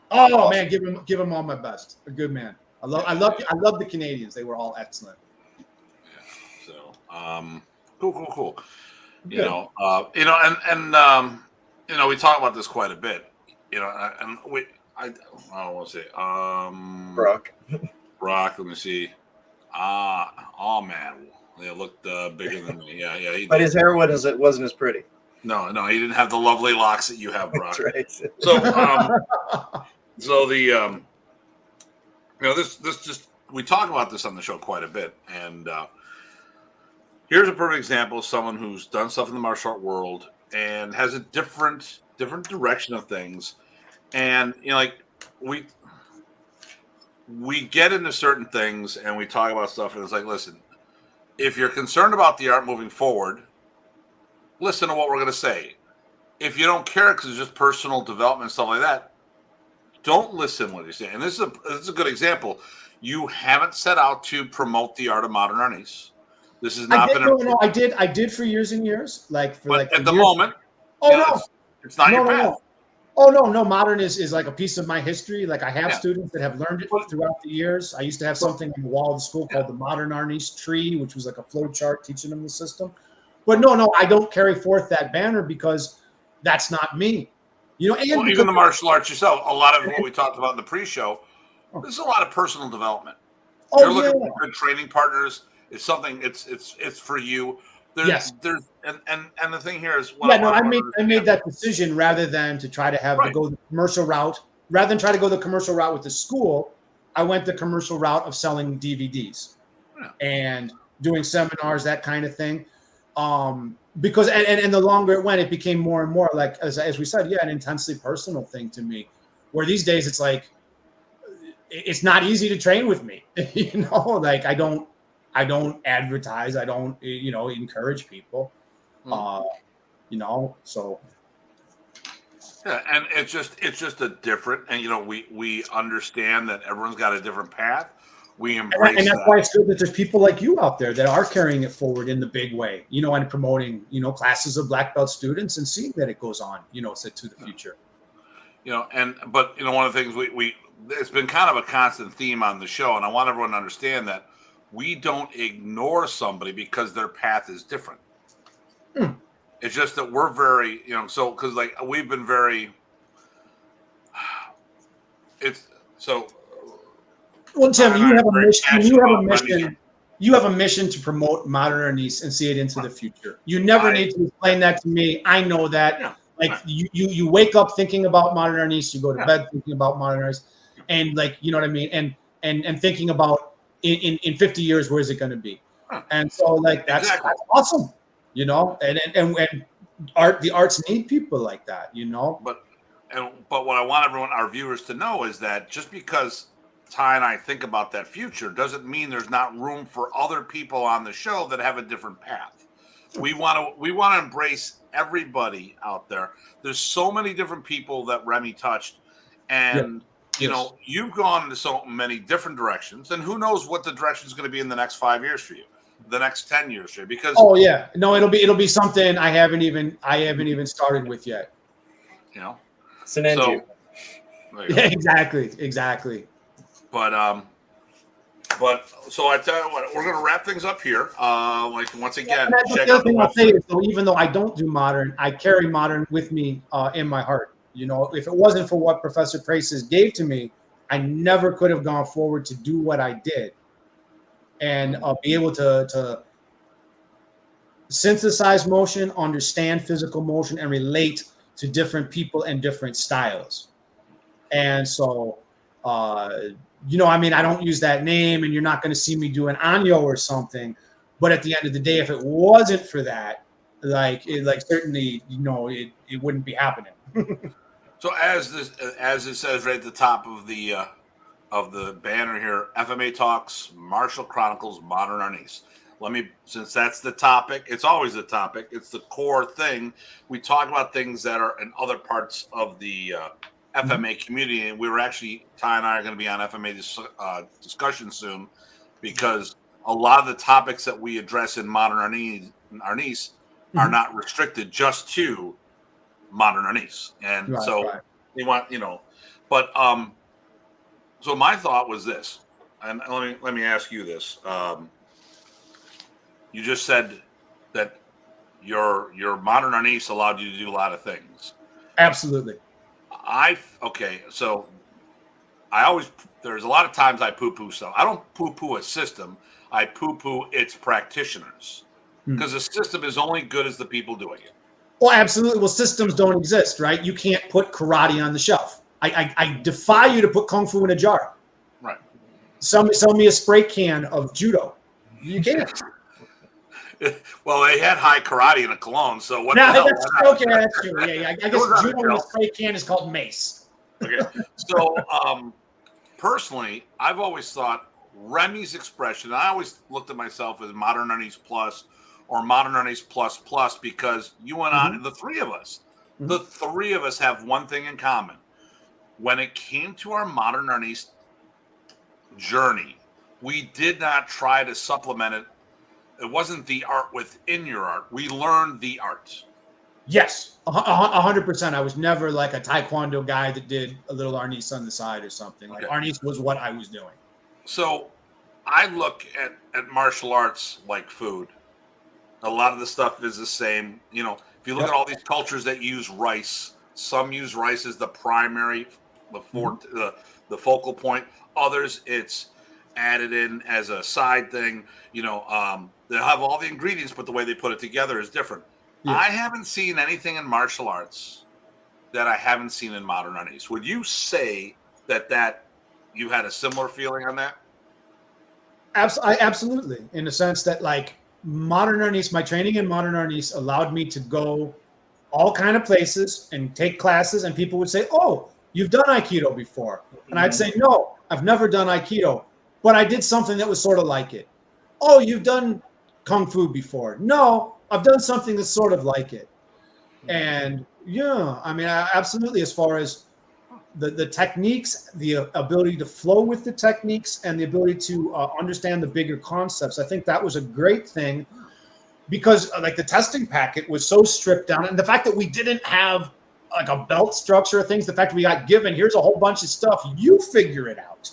Oh man, give him all my best. A good man. I love the Canadians. They were all excellent. Yeah. So, cool. Good. You know, we talk about this quite a bit. You know, I don't want to say Brock. Let me see. Oh man, they looked bigger than me. Yeah. But his hair wasn't as pretty. No, he didn't have the lovely locks that you have, Brock. That's right. So the this just, we talk about this on the show quite a bit, and here's a perfect example of someone who's done stuff in the martial art world and has a different direction of things, and like we get into certain things and we talk about stuff, and it's like, listen, if you're concerned about the art moving forward, listen to what we're going to say. If you don't care because it's just personal development and stuff like that, don't listen to what you say. And this is a good example. You haven't set out to promote the art of modern arnis. This has not been. I did for years and years. At the moment, it's not your path. Oh no! Modern is like a piece of my history. Like I have students that have learned it throughout the years. I used to have something on the wall of the school called the Modern Arnis Tree, which was like a flow chart teaching them the system. But no, I don't carry forth that banner because that's not me. You know, and even the martial arts yourself. A lot of what we talked about in the pre-show. This is a lot of personal development. You're looking for good training partners. It's something. It's for you. There's and the thing here is I made that decision rather than to try to go the commercial route. Rather than try to go the commercial route with the school, I went the commercial route of selling DVDs and doing seminars, that kind of thing. Because and the longer it went, it became more and more like as we said, an intensely personal thing to me. Where these days it's like it's not easy to train with me. You know, like I don't advertise. I don't, encourage people. So. Yeah, and it's just a different, and we understand that everyone's got a different path. We embrace and that's why it's good that there's people like you out there that are carrying it forward in the big way, and promoting, classes of black belt students and seeing that it goes on, to the future. But one of the things we it's been kind of a constant theme on the show, and I want everyone to understand that we don't ignore somebody because their path is different. It's just that we're very, because like we've been very. Well, Tim, you have a mission. You have a mission to promote modern arnis and see it into the future. You never need to explain that to me. I know that. Yeah. Like you wake up thinking about modern arnis, you go to bed thinking about modern arnis, and like you know what I mean, and thinking about. In 50 years, where is it going to be? And so, like that's awesome, and the arts need people like that, But what I want our viewers to know is that just because Ty and I think about that future doesn't mean there's not room for other people on the show that have a different path. We want to embrace everybody out there. There's so many different people that Remy touched, and. You've gone into so many different directions, and who knows what the direction is going to be in the next 5 years for you, the next 10 years for you. Because it'll be something I haven't even started with yet. It's an end. Yeah, exactly. But But so I tell you what, we're going to wrap things up here. Like once again, check the out other thing the I'll say website. is, so even though I don't do modern, I carry modern with me in my heart. You know, if it wasn't for what Professor Praces gave to me, I never could have gone forward to do what I did and be able to synthesize motion, understand physical motion, and relate to different people and different styles. And so, you know, I mean, I don't use that name, and you're not going to see me do an Anyo or something. But at the end of the day, if it wasn't for that, like certainly, you know, it wouldn't be happening. So as it says right at the top of the banner here, FMA Talks, Martial Chronicles, Modern Arnis. Since that's the topic, it's always the topic. It's the core thing. We talk about things that are in other parts of the FMA community, and Ty and I are going to be on FMA discussion soon, because a lot of the topics that we address in Modern Arnis are not restricted just to Modern Arnis, and they want, you know, but so my thought was this, and let me ask you this. You just said that your Modern Arnis allowed you to do a lot of things. Absolutely. So there's a lot of times I poo-poo stuff. I don't poo-poo a system. I poo-poo its practitioners, because the system is only good as the people doing it. Well, absolutely. Well, systems don't exist, right? You can't put karate on the shelf. I defy you to put kung fu in a jar. Right. Sell me a spray can of judo. You can't. Well, they had high karate in a cologne, so what? No, the hell? okay, that's true. Yeah. I guess judo in a spray can is called mace. Okay. So, personally, I've always thought Remy's expression, I always looked at myself as Modern Arnis Plus or Modern Arnis Plus Plus, because you and I, the three of us have one thing in common. When it came to our Modern Arnis journey, we did not try to supplement it. It wasn't the art within your art. We learned the art. Yes, 100%. I was never like a Taekwondo guy that did a little Arnis on the side or something. Like Arnis was what I was doing. So I look at martial arts like food. A lot of the stuff is the same. You know, if you look at all these cultures that use rice, some use rice as the primary, the focal point. Others, it's added in as a side thing. You know, they'll have all the ingredients, but the way they put it together is different. Yeah. I haven't seen anything in martial arts that I haven't seen in Modern Arnis. Would you say that you had a similar feeling on that? Absolutely, in the sense that, like, Modern Arnis, my training in Modern Arnis allowed me to go all kind of places and take classes, and people would say, "Oh, you've done Aikido before," and I'd say, "No, I've never done Aikido, but I did something that was sort of like it." "Oh, you've done Kung Fu before?" "No, I've done something that's sort of like it." And yeah, I mean, absolutely, as far as the techniques, the ability to flow with the techniques, and the ability to understand the bigger concepts, I think that was a great thing, because like the testing packet was so stripped down, and the fact that we didn't have like a belt structure of things, the fact that we got given, here's a whole bunch of stuff, you figure it out.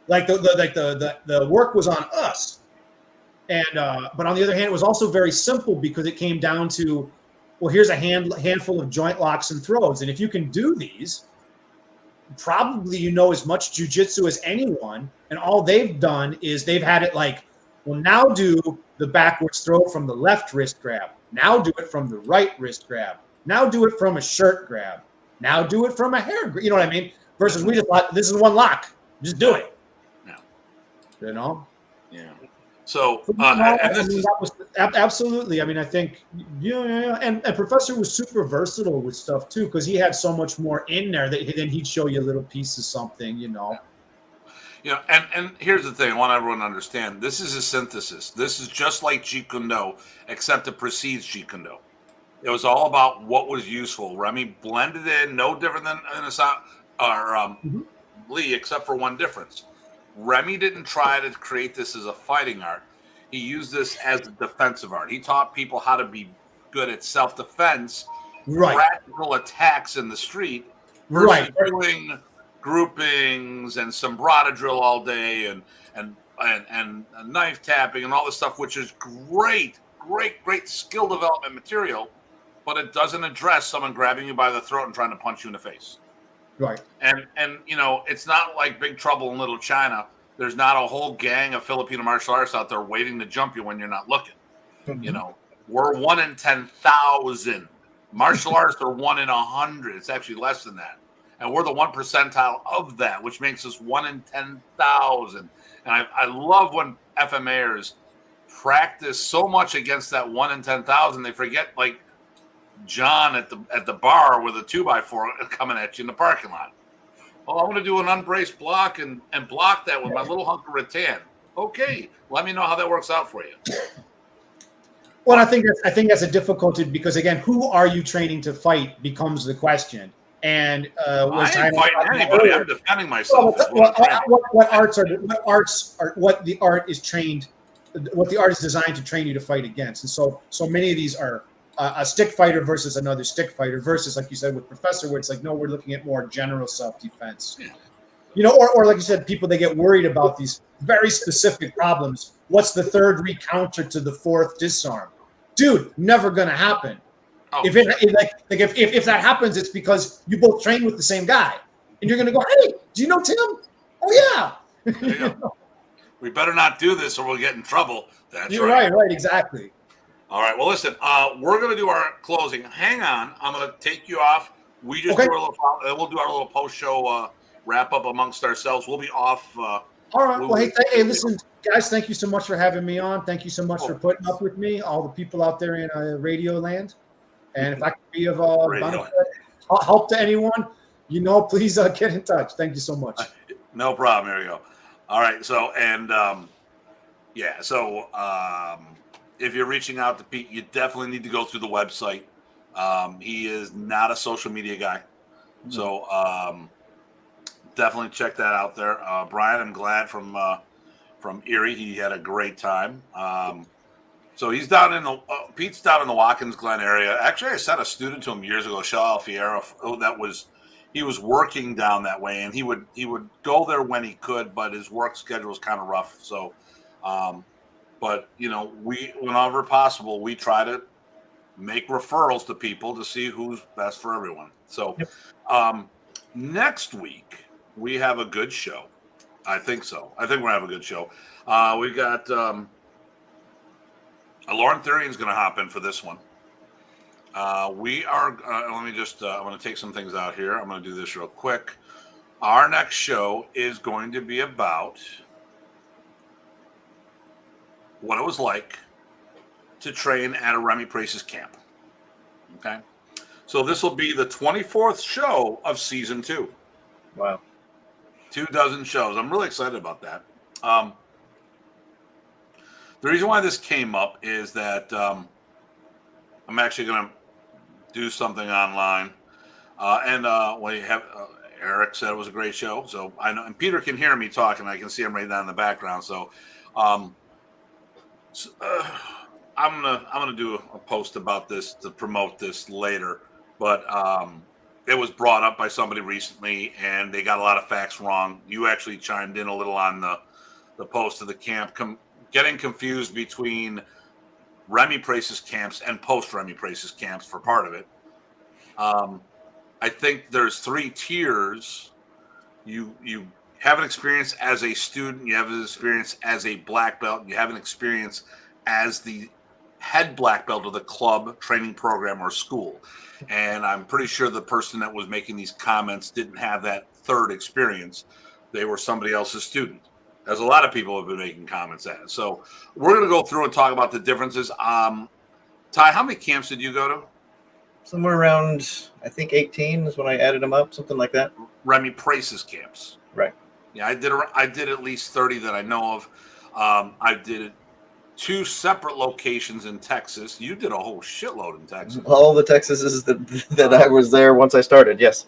Like the work was on us. And but on the other hand, it was also very simple, because it came down to, well, here's a handful of joint locks and throws, and if you can do these, probably you know as much jiu-jitsu as anyone, and all they've done is they've had it like, well, now do the backwards throw from the left wrist grab, now do it from the right wrist grab, now do it from a shirt grab, now do it from a hair grab, you know what I mean? Versus we just thought, this is one lock, just do it. Yeah. You know? Yeah. So, that was absolutely. I mean, I think, yeah. And Professor was super versatile with stuff too, because he had so much more in there that then he'd show you a little piece of something, you know. You know, and here's the thing: I want everyone to understand. This is a synthesis. This is just like Jeet Kune Do, except it precedes Jeet Kune Do. It was all about what was useful. Remy blended in, no different than Lee, except for one difference. Remy didn't try to create this as a fighting art. He used this as a defensive art. He taught people how to be good at self-defense, practical attacks in the street, versus doing groupings and sombrata drill all day and and knife tapping and all this stuff, which is great skill development material, but it doesn't address someone grabbing you by the throat and trying to punch you in the face. Right. And it's not like Big Trouble in Little China. There's not a whole gang of Filipino martial artists out there waiting to jump you when you're not looking. Mm-hmm. We're 1 in 10,000. Martial artists are 1 in 100. It's actually less than that. And we're the 1 percentile of that, which makes us 1 in 10,000. And I love when FMAers practice so much against that 1 in 10,000, they forget, like John at the bar with a 2x4 coming at you in the parking lot. Oh, I want to do an unbraced block and block that with my little hunk of rattan. Okay, let me know how that works out for you. Well, I think that's a difficulty because, again, who are you training to fight becomes the question. And I ain't fighting anybody. I'm defending myself. What the art is trained, what the art is designed to train you to fight against. And so many of these are a stick fighter versus another stick fighter versus, like you said, with Professor, where it's like, no, we're looking at more general self-defense. Yeah. Or like you said, people, they get worried about these very specific problems. What's the third recounter to the fourth disarm? Dude, never going to happen. Oh, if that happens, it's because you both train with the same guy. And you're going to go, hey, do you know Tim? Oh, yeah. We better not do this or we'll get in trouble. That's You're right. Right, exactly. All right. Well, listen, we're going to do our closing. Hang on. I'm going to take you off. We just do we'll do our little post-show wrap up amongst ourselves. We'll be off. All right. Well, hey, listen, guys, thank you so much for having me on. Thank you so much for putting up with me, all the people out there in Radio Land. And if I can be of benefit, help to anyone, please get in touch. Thank you so much. No problem. Here we go. All right. So, if you're reaching out to Pete, you definitely need to go through the website. He is not a social media guy. So definitely check that out there. Brian, I'm glad from Erie. He had a great time. So he's down in Pete's down in the Watkins Glen area. Actually, I sent a student to him years ago, Shal Alfiero. He was working down that way, and he would go there when he could, but his work schedule was kind of rough. So, but whenever possible, we try to make referrals to people to see who's best for everyone. So, next week we have a good show. I think so. I think we're gonna have a good show. We got Lauren Thurian's going to hop in for this one. We are. Let me just. I'm going to take some things out here. I'm going to do this real quick. Our next show is going to be about what it was like to train at a Remy Price's camp. Okay, so this will be the 24th show of season 2. Wow, 24 shows. I'm really excited about that. The reason why this came up is that I'm actually going to do something online, we have Eric said it was a great show, so I know, and Peter can hear me talking. I can see him right down in the background. So, I'm gonna do a post about this to promote this later. But it was brought up by somebody recently, and they got a lot of facts wrong. You actually chimed in a little on the post of the camp. Getting confused between Remy Price's camps and post-Remy Price's camps for part of it. I think there's 3 tiers. You have an experience as a student, you have an experience as a black belt, you have an experience as the head black belt of the club, training program, or school. And I'm pretty sure the person that was making these comments didn't have that third experience. They were somebody else's student. As a lot of people have been making comments at it. So we're going to go through and talk about the differences. Ty, how many camps did you go to? Somewhere around, I think 18 is when I added them up, something like that. Remy Price's camps. Right. Yeah, I did at least 30 that I know of. I did 2 separate locations in Texas. You did a whole shitload in Texas. All the Texases that I was there once I started, yes.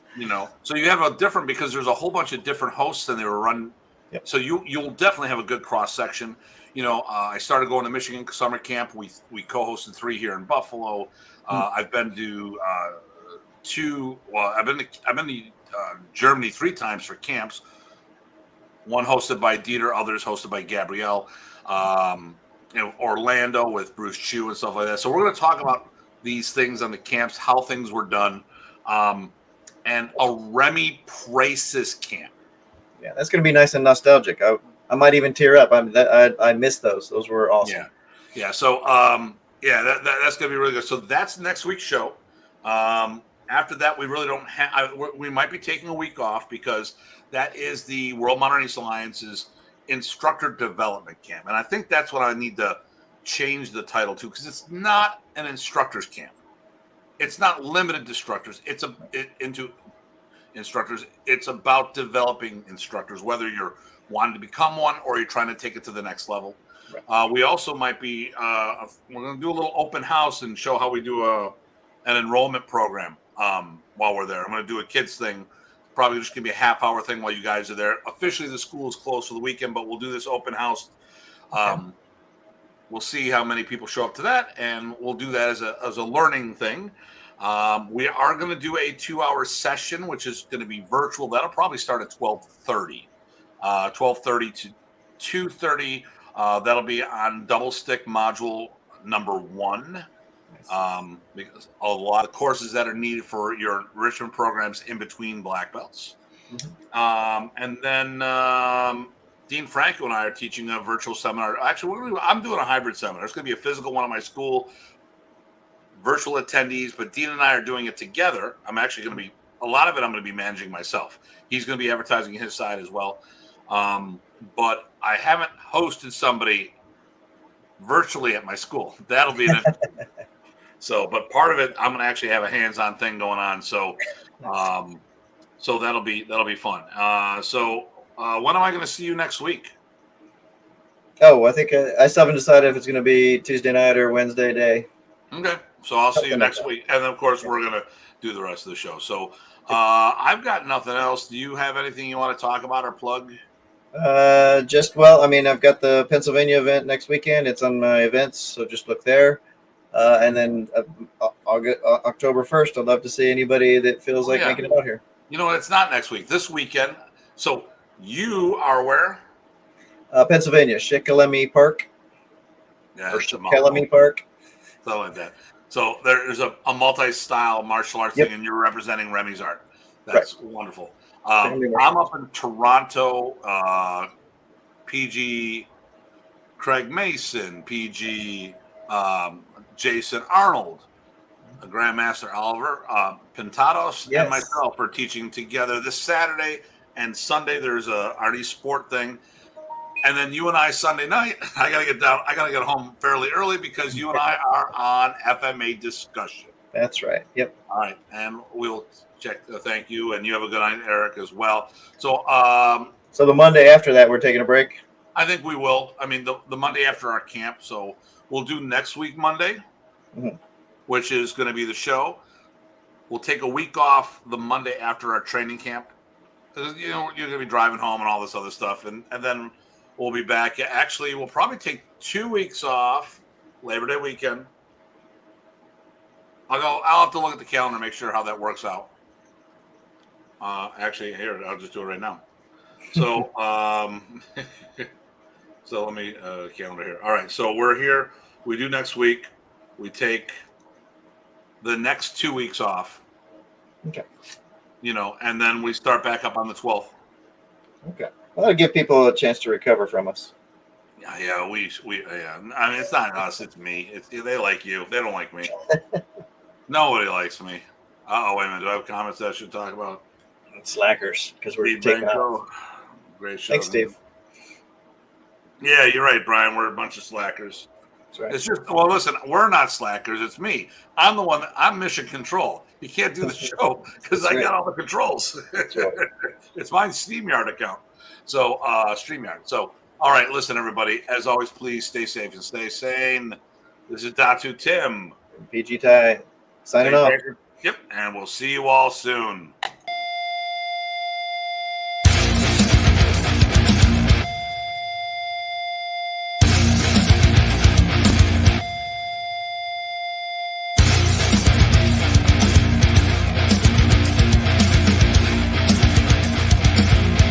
So you have a different, because there's a whole bunch of different hosts and they were run. Yep. So you'll definitely have a good cross section. I started going to Michigan summer camp. We co-hosted 3 here in Buffalo. I've been to 2. Well, I've been to Germany 3 times for camps. One hosted by Dieter, others hosted by Gabrielle. Orlando with Bruce Chu and stuff like that. So we're going to talk about these things on the camps, how things were done, and a Remy Pracis camp. Yeah, that's going to be nice and nostalgic. I might even tear up. I missed those. Those were awesome. Yeah. So that's going to be really good. So that's next week's show. After that, we really don't have. We might be taking a week off because that is the World Modern East Alliance's instructor development camp, and I think that's what I need to change the title to, because it's not an instructors camp. It's not limited to instructors. Into instructors. It's about developing instructors, whether you're wanting to become one or you're trying to take it to the next level. Right. We also might be. We're going to do a little open house and show how we do an enrollment program while we're there. I'm going to do a kids thing. Probably just going to be a half-hour thing while you guys are there. Officially, the school is closed for the weekend, but we'll do this open house. We'll see how many people show up to that, and we'll do that as a learning thing. We are going to do a 2-hour session, which is going to be virtual. That'll probably start at 12:30. 12:30 to 2:30. That'll be on double stick module number 1. Because a lot of courses that are needed for your enrichment programs in between black belts. Mm-hmm. And then Dean Franco and I are teaching a virtual seminar. Actually, I'm doing a hybrid seminar. It's going to be a physical one at my school, virtual attendees, but Dean and I are doing it together. I'm actually going to be, a lot of it I'm going to be managing myself. He's going to be advertising his side as well. But I haven't hosted somebody virtually at my school. That'll be So, but part of it, I'm going to actually have a hands-on thing going on. So, so that'll be fun. When am I going to see you next week? Oh, I think I still haven't decided if it's going to be Tuesday night or Wednesday day. Okay, so I'll see you next week, and then of course we're going to do the rest of the show. So, I've got nothing else. Do you have anything you want to talk about or plug? I've got the Pennsylvania event next weekend. It's on my events, so just look there. And then October 1st, I'd love to see anybody that feels like making it out here. You know what? It's not next week. This weekend. So you are where? Pennsylvania, Shikellamy Park. Yeah, or Shikellamy Park. Something like that. So there's a multi-style martial arts thing, and you're representing Remy's art. That's wonderful. I'm up in Toronto. PG Craig Mason, PG Jason Arnold, Grandmaster Oliver Pintados, and myself are teaching together this Saturday and Sunday. There's a Artie Sport thing, and then you and I Sunday night. I gotta get home fairly early because you and I are on FMA discussion. That's right. Yep. All right, and we'll check. Thank you, and you have a good night, Eric, as well. So, so the Monday after that, we're taking a break. I think we will. I mean, the Monday after our camp, so we'll do next week Monday, which is going to be the show. We'll take a week off the Monday after our training camp. You know, you're going to be driving home and all this other stuff, and then we'll be back. Actually, we'll probably take 2 weeks off, Labor Day weekend. I'll have to look at the calendar and make sure how that works out. Actually, here, I'll just do it right now. So, so let me calendar here. All right, so we're here. We do next week. We take the next 2 weeks off. Okay. You know, and then we start back up on the 12th. Okay. Well, that'll give people a chance to recover from us. Yeah. We. I mean, it's not us. It's me. They like you. They don't like me. Nobody likes me. Wait a minute. Do I have comments that I should talk about? Slackers, because we're taking off. Great show. Thanks, Steve. Yeah, you're right, Brian. We're a bunch of slackers. That's right. It's just, well, listen, we're not slackers. It's me. I'm the one I'm mission control. You can't do the show because I got all the controls. Right. It's my StreamYard account. So, StreamYard. So, all right, listen, everybody. As always, please stay safe and stay sane. This is Datu Tim. PG Tye signing off. Yep, and we'll see you all soon.